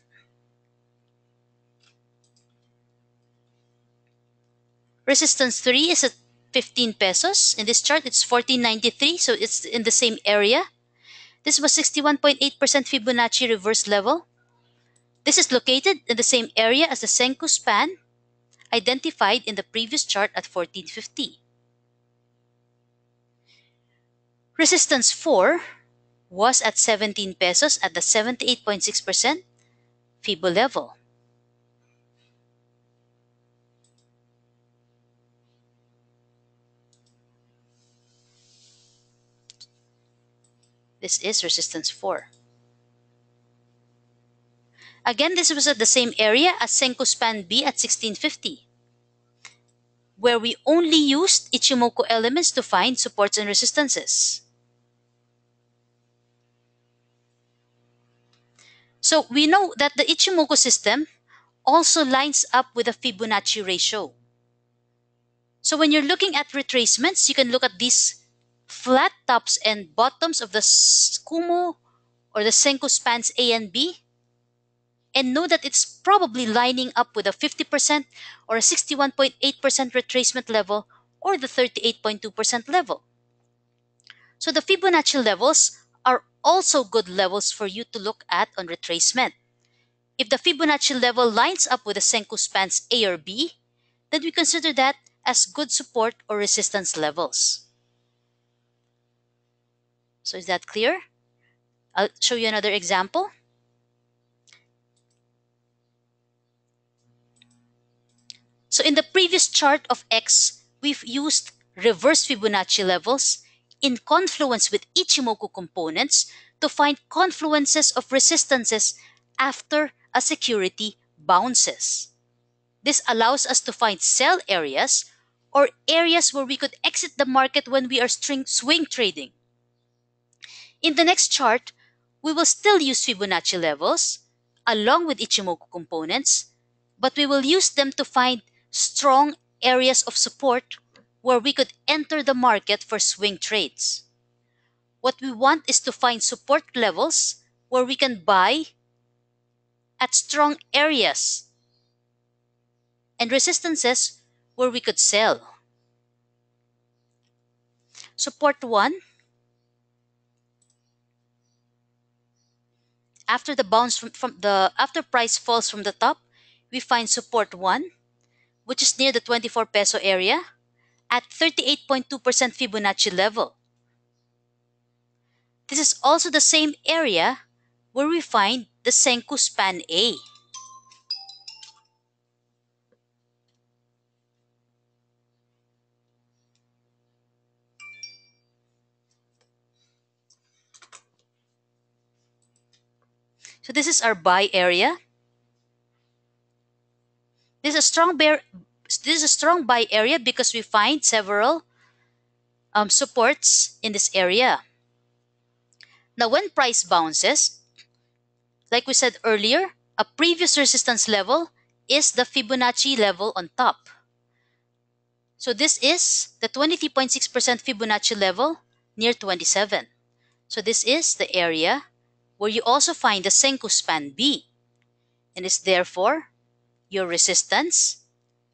Resistance 3 is at 15 pesos. In this chart, it's 14.93, so it's in the same area. This was 61.8% Fibonacci reverse level. This is located in the same area as the Senko span, identified in the previous chart at 14.50. Resistance 4 was at 17 pesos at the 78.6% Fibo level. This is resistance 4. Again, this was at the same area as Senko span B at 16.50, where we only used Ichimoku elements to find supports and resistances. So we know that the Ichimoku system also lines up with a Fibonacci ratio. So when you're looking at retracements, you can look at these flat tops and bottoms of the Kumo or the Senko spans A and B, and know that it's probably lining up with a 50% or a 61.8% retracement level or the 38.2% level. So the Fibonacci levels are also good levels for you to look at on retracement. If the Fibonacci level lines up with the Senko spans A or B, then we consider that as good support or resistance levels. So is that clear? I'll show you another example. So in the previous chart of X, we've used reverse Fibonacci levels in Confluence with Ichimoku components to find confluences of resistances after a security bounces. This allows us to find sell areas or areas where we could exit the market when we are swing trading. In the next chart, we will still use Fibonacci levels along with Ichimoku components, but we will use them to find strong areas of support where we could enter the market for swing trades. What we want is to find support levels where we can buy at strong areas and resistances where we could sell. Support 1, after the bounce after price falls from the top, we find support 1, which is near the 24 peso area at 38.2% Fibonacci level. This is also the same area where we find the Senku span A. So this is our buy area. This is a strong buy area because we find several supports in this area. Now, when price bounces, like we said earlier, a previous resistance level is the Fibonacci level on top. So this is the 23.6% Fibonacci level near 27. So this is the area where you also find the Senku span B, and is therefore your resistance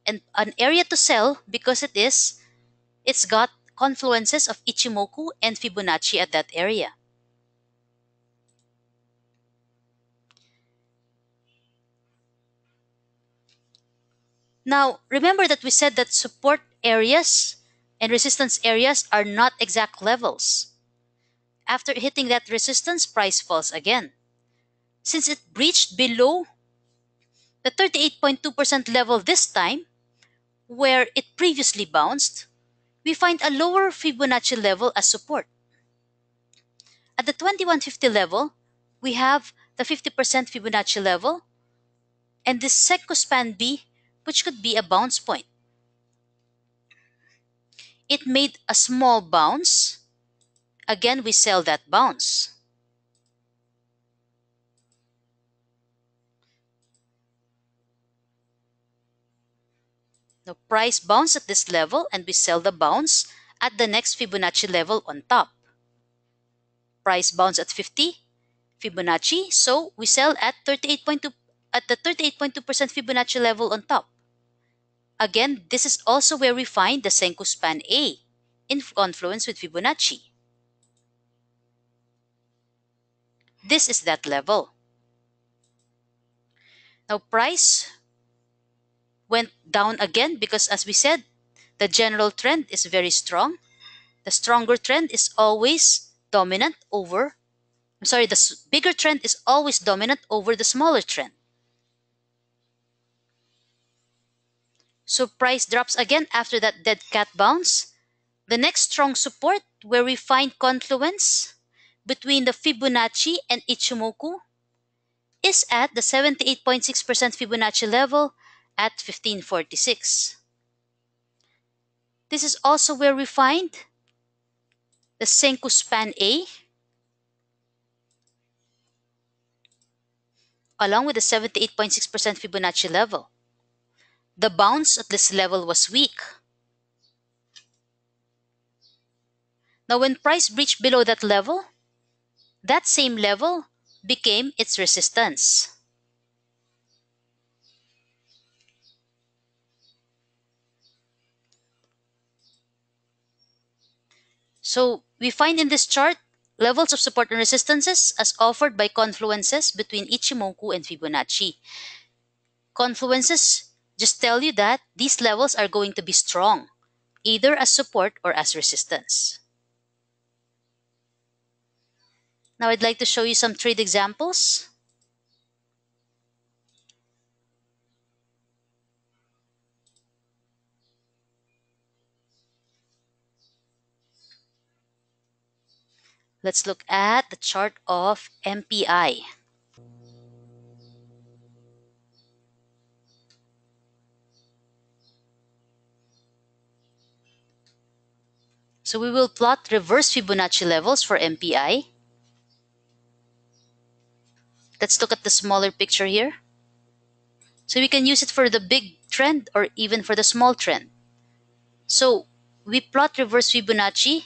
and an area to sell because it's got confluences of Ichimoku and Fibonacci at that area. Now, remember that we said that support areas and resistance areas are not exact levels. After hitting that resistance, price falls again. Since it breached below the 38.2% level this time, where it previously bounced, we find a lower Fibonacci level as support. At the 2150 level, we have the 50% Fibonacci level and this Senku span B, which could be a bounce point. It made a small bounce. Again, we sell that bounce. Now, price bounce at this level and we sell the bounce at the next Fibonacci level on top. Price bounce at 50 Fibonacci, so we sell at 38.2 at the 38.2% Fibonacci level on top. Again, this is also where we find the Senku span A in confluence with Fibonacci. This is that level. Now, price went down again because, as we said, the general trend is very strong. The stronger trend is always dominant over, the bigger trend is always dominant over the smaller trend. So price drops again after that dead cat bounce. The next strong support where we find confluence between the Fibonacci and Ichimoku is at the 78.6% Fibonacci level at 1546. This is also where we find the Senku span A along with the 78.6% Fibonacci level. The bounce at this level was weak. Now when price breached below that level, that same level became its resistance. So we find in this chart levels of support and resistances as offered by confluences between Ichimoku and Fibonacci. Confluences just tell you that these levels are going to be strong, either as support or as resistance. Now I'd like to show you some trade examples. Let's look at the chart of MPI. So we will plot reverse Fibonacci levels for MPI. Let's look at the smaller picture here. So we can use it for the big trend or even for the small trend. So we plot reverse Fibonacci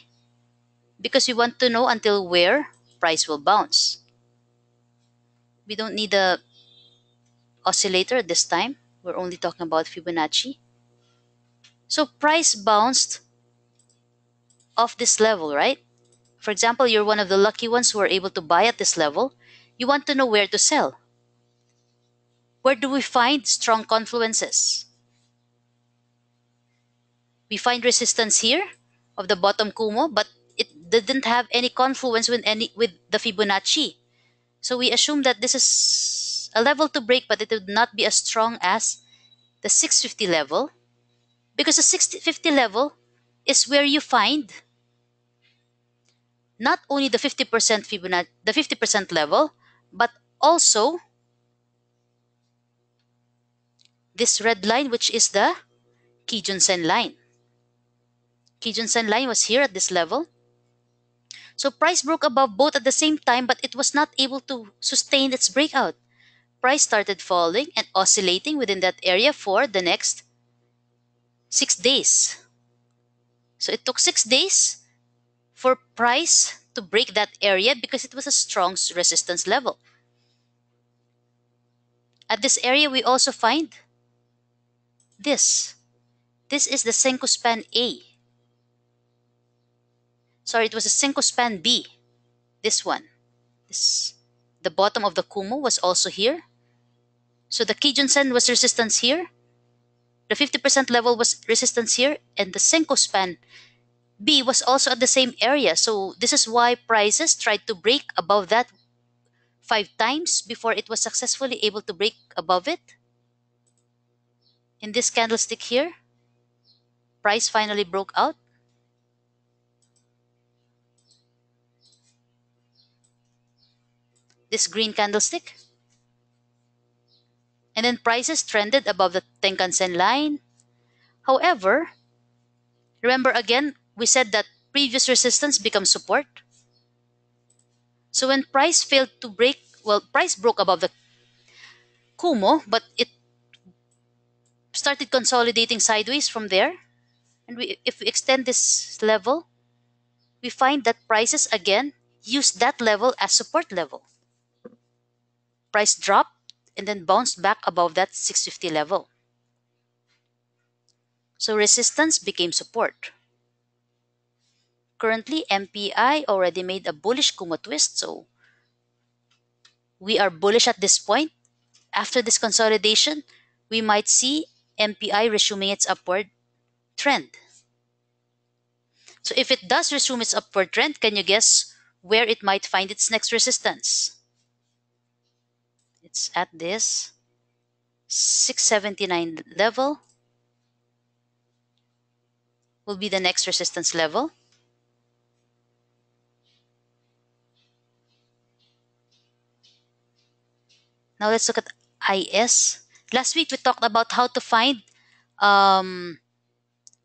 because we want to know until where price will bounce. We don't need the oscillator at this time. We're only talking about Fibonacci. So price bounced of this level, right? For example, you're one of the lucky ones who are able to buy at this level. You want to know where to sell. Where do we find strong confluences? We find resistance here of the bottom Kumo, but it didn't have any confluence with the Fibonacci. So we assume that this is a level to break, but it would not be as strong as the 650 level, because the 650 level is where you find not only the 50% Fibonacci, the 50% level, but also this red line, which is the Kijun-sen line. Kijun-sen line was here at this level. So price broke above both at the same time, but it was not able to sustain its breakout. Price started falling and oscillating within that area for the next 6 days. So it took 6 days for price to break that area because it was a strong resistance level. At this area, we also find this. This is the Senko span A. Sorry, it was a Senko span B. This one. The bottom of the Kumo was also here. So the Kijun-sen was resistance here. The 50% level was resistance here. And the Senko span B was also at the same area. So this is why prices tried to break above that 5 times before it was successfully able to break above it. In this candlestick here, price finally broke out. This green candlestick. And then prices trended above the Tenkan-sen line. However, remember again, we said that previous resistance becomes support. So when price failed to break, well, price broke above the Kumo, but it started consolidating sideways from there. And if we extend this level, we find that prices again use that level as support level. Price dropped and then bounced back above that 650 level. So resistance became support. Currently, MPI already made a bullish Kumo twist, so we are bullish at this point. After this consolidation, we might see MPI resuming its upward trend. So if it does resume its upward trend, can you guess where it might find its next resistance? It's at this 679 level. Will be the next resistance level. Now let's look at IS. Last week we talked about how to find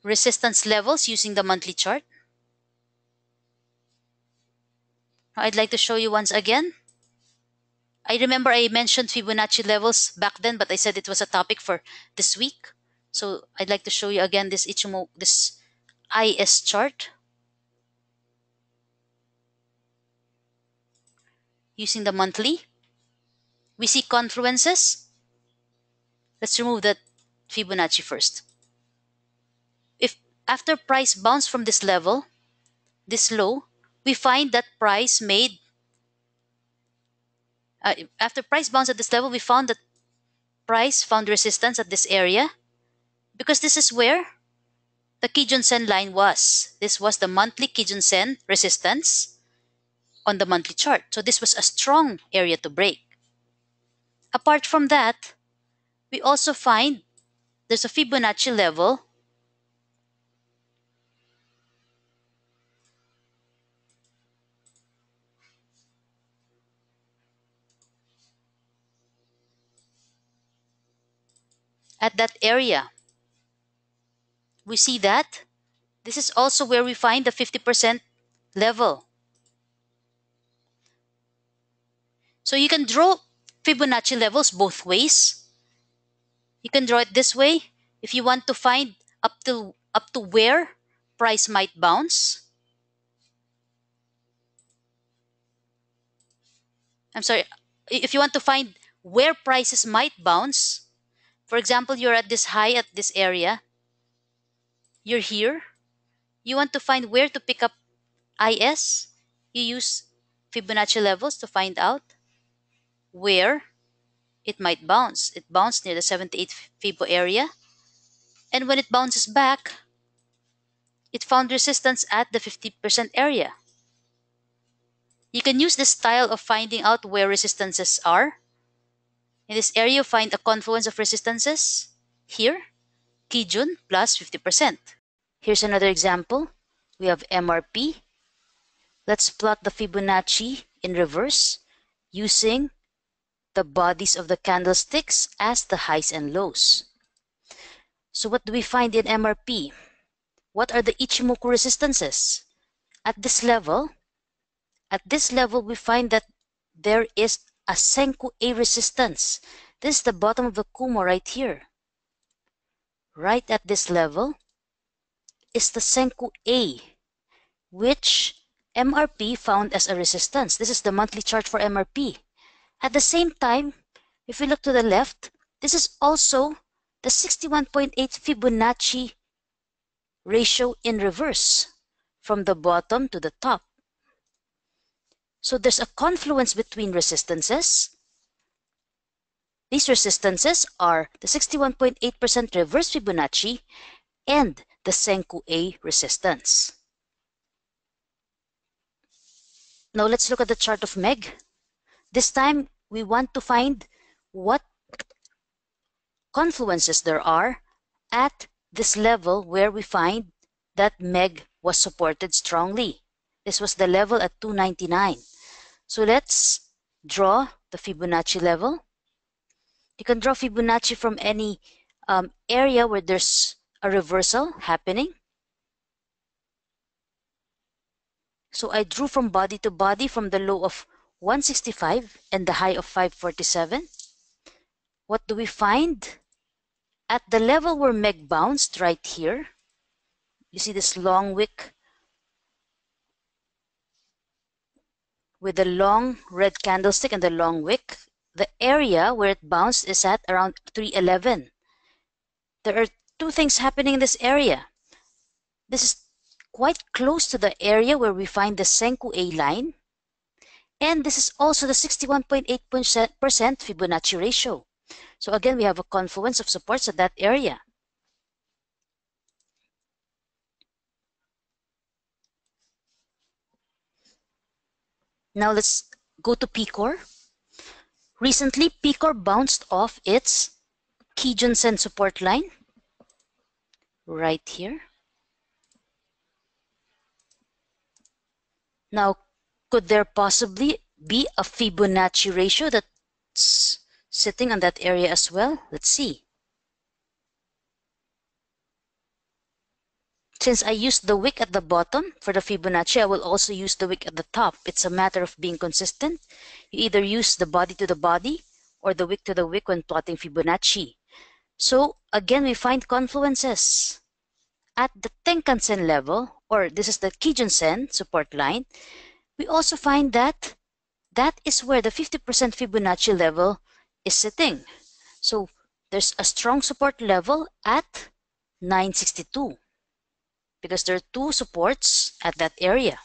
resistance levels using the monthly chart. Now I'd like to show you once again. I remember I mentioned Fibonacci levels back then, but I said it was a topic for this week. So I'd like to show you again this IS chart using the monthly. We see confluences. Let's remove that Fibonacci first. If after price bounced from this level, this low, we find that price made after price bounced at this level, we found that price found resistance at this area because this is where the Kijun-sen line was. This was the monthly Kijun-sen resistance on the monthly chart. So this was a strong area to break. Apart from that, we also find there's a Fibonacci level at that area. We see that this is also where we find the 50% level. So you can draw Fibonacci levels both ways. You can draw it this way if you want to find up to where price might bounce. I'm sorry, if you want to find where prices might bounce, for example, you're at this high at this area, you're here, you want to find where to pick up IS, you use Fibonacci levels to find out where it might bounce. It bounced near the 78 Fibo area, and when it bounces back, it found resistance at the 50% area. You can use this style of finding out where resistances are. In this area, you find a confluence of resistances. Here, Kijun plus 50%. Here's another example. We have MRP. Let's plot the Fibonacci in reverse using the bodies of the candlesticks as the highs and lows. So what do we find in MRP? What are the Ichimoku resistances? At this level, we find that there is a Senku A resistance. This is the bottom of the Kumo right here. Right at this level is the Senku A, which MRP found as a resistance. This is the monthly chart for MRP. At the same time, if we look to the left, this is also the 61.8 Fibonacci ratio in reverse from the bottom to the top. So there's a confluence between resistances. These resistances are the 61.8% reverse Fibonacci and the Senku A resistance. Now let's look at the chart of MEG. This time we want to find what confluences there are at this level where we find that MEG was supported strongly. This was the level at 299. So let's draw the Fibonacci level. You can draw Fibonacci from any area where there's a reversal happening. So I drew from body to body from the low of 165 and the high of 547. What do we find? At the level where MEG bounced right here, you see this long wick with the long red candlestick and the long wick. The area where it bounced is at around 311. There are two things happening in this area. This is quite close to the area where we find the Senku A line. And this is also the 61.8% Fibonacci ratio. So again, we have a confluence of supports at that area. Now let's go to Picor. Recently, Picor bounced off its Kijun-sen support line right here. Now, could there possibly be a Fibonacci ratio that's sitting on that area as well? Let's see. Since I used the wick at the bottom for the Fibonacci, I will also use the wick at the top. It's a matter of being consistent. You either use the body to the body or the wick to the wick when plotting Fibonacci. So again, we find confluences. At the Tenkan-sen level, or this is the Kijun-sen support line, we also find that that is where the 50% Fibonacci level is sitting. So there's a strong support level at 962 because there are two supports at that area.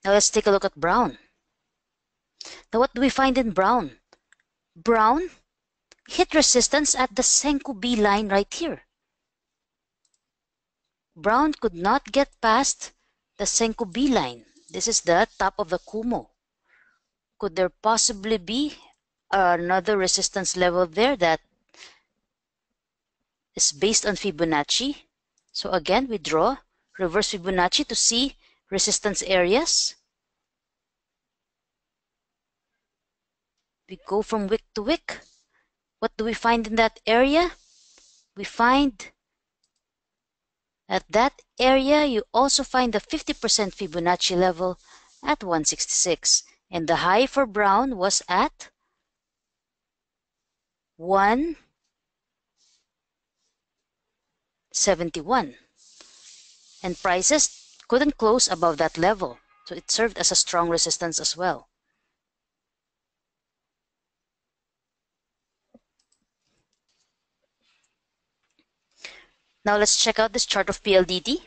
Now let's take a look at brown. Now what do we find in brown? Brown hit resistance at the Senku B line right here. Brown could not get past the Senku B line. This is the top of the Kumo. Could there possibly be another resistance level there that is based on Fibonacci? So again, we draw reverse Fibonacci to see resistance areas. We go from wick to wick. What do we find in that area? We find at that area, you also find the 50% Fibonacci level at 166. And the high for brown was at 171. And prices couldn't close above that level. So it served as a strong resistance as well. Now let's check out this chart of PLDT.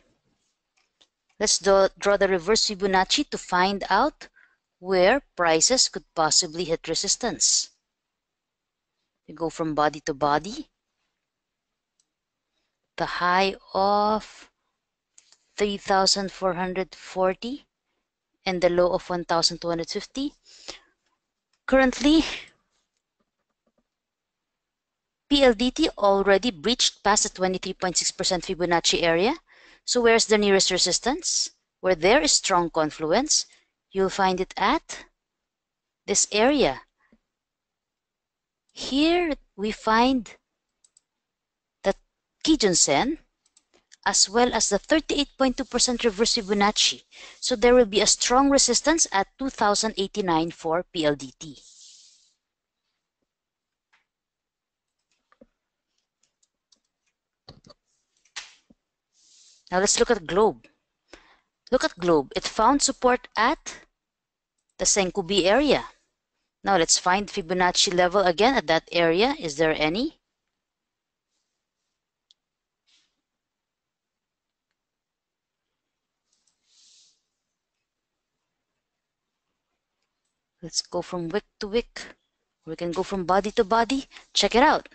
Let's draw the reverse Fibonacci to find out where prices could possibly hit resistance. We go from body to body. The high of 3,440 and the low of 1,250. Currently, PLDT already breached past the 23.6% Fibonacci area. So where's the nearest resistance? Where there is strong confluence, you'll find it at this area. Here we find the Kijun-sen as well as the 38.2% reverse Fibonacci. So there will be a strong resistance at 2,089 for PLDT. Now let's look at Globe. Look at Globe. It found support at the Senkubi area. Now let's find Fibonacci level again at that area. Is there any? Let's go from wick to wick. We can go from body to body. Check it out.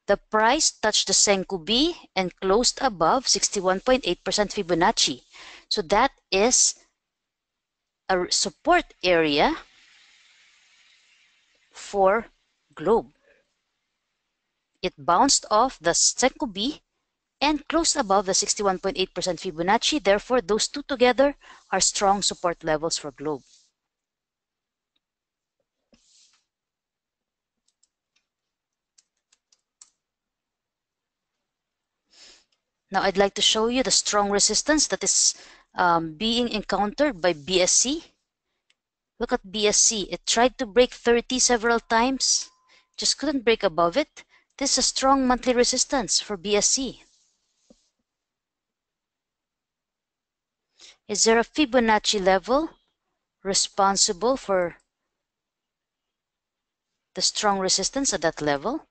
The price touched the Senkubi and closed above 61.8% Fibonacci. So that is a support area for Globe. It bounced off the Senkubi and closed above the 61.8% Fibonacci. Therefore, those two together are strong support levels for Globe. Now, I'd like to show you the strong resistance that is being encountered by BSC. Look at BSC. It tried to break 30 several times, just couldn't break above it. This is a strong monthly resistance for BSC. Is there a Fibonacci level responsible for the strong resistance at that level?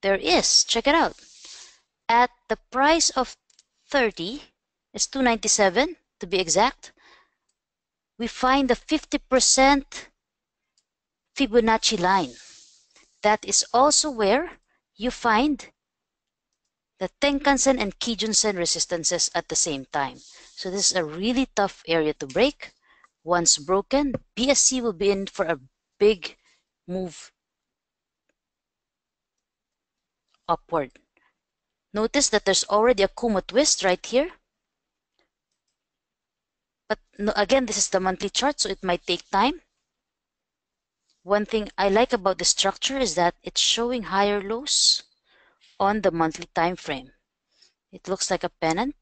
There is. Check it out. At the price of 30, it's 297 to be exact, we find the 50% Fibonacci line. That is also where you find the Tenkan-sen and Kijun-sen resistances at the same time. So this is a really tough area to break. Once broken, BSC will be in for a big move upward. Notice that there's already a Kumo twist right here. But no, again, this is the monthly chart, so it might take time. One thing I like about the structure is that it's showing higher lows on the monthly time frame. It looks like a pennant.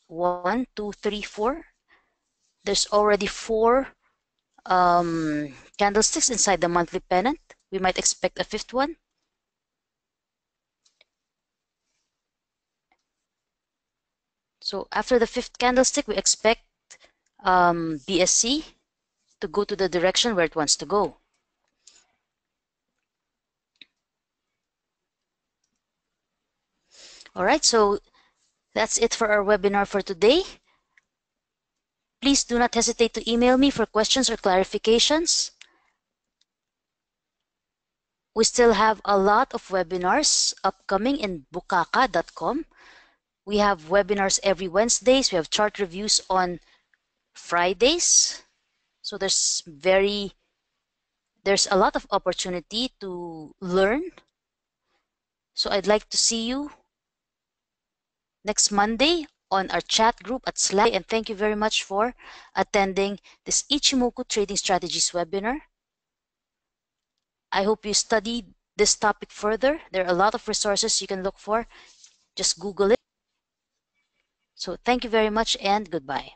1, 2, 3, 4. There's already 4 candlesticks inside the monthly pennant. We might expect a 5th one. So after the 5th candlestick, we expect BSC to go to the direction where it wants to go. All right, so that's it for our webinar for today. Please do not hesitate to email me for questions or clarifications. We still have a lot of webinars upcoming in bukaka.com. We have webinars every Wednesdays. We have chart reviews on Fridays. So there's a lot of opportunity to learn. So I'd like to see you next Monday on our chat group at Slack. And thank you very much for attending this Ichimoku Trading Strategies webinar. I hope you studied this topic further. There are a lot of resources you can look for. Just Google it. So thank you very much and goodbye.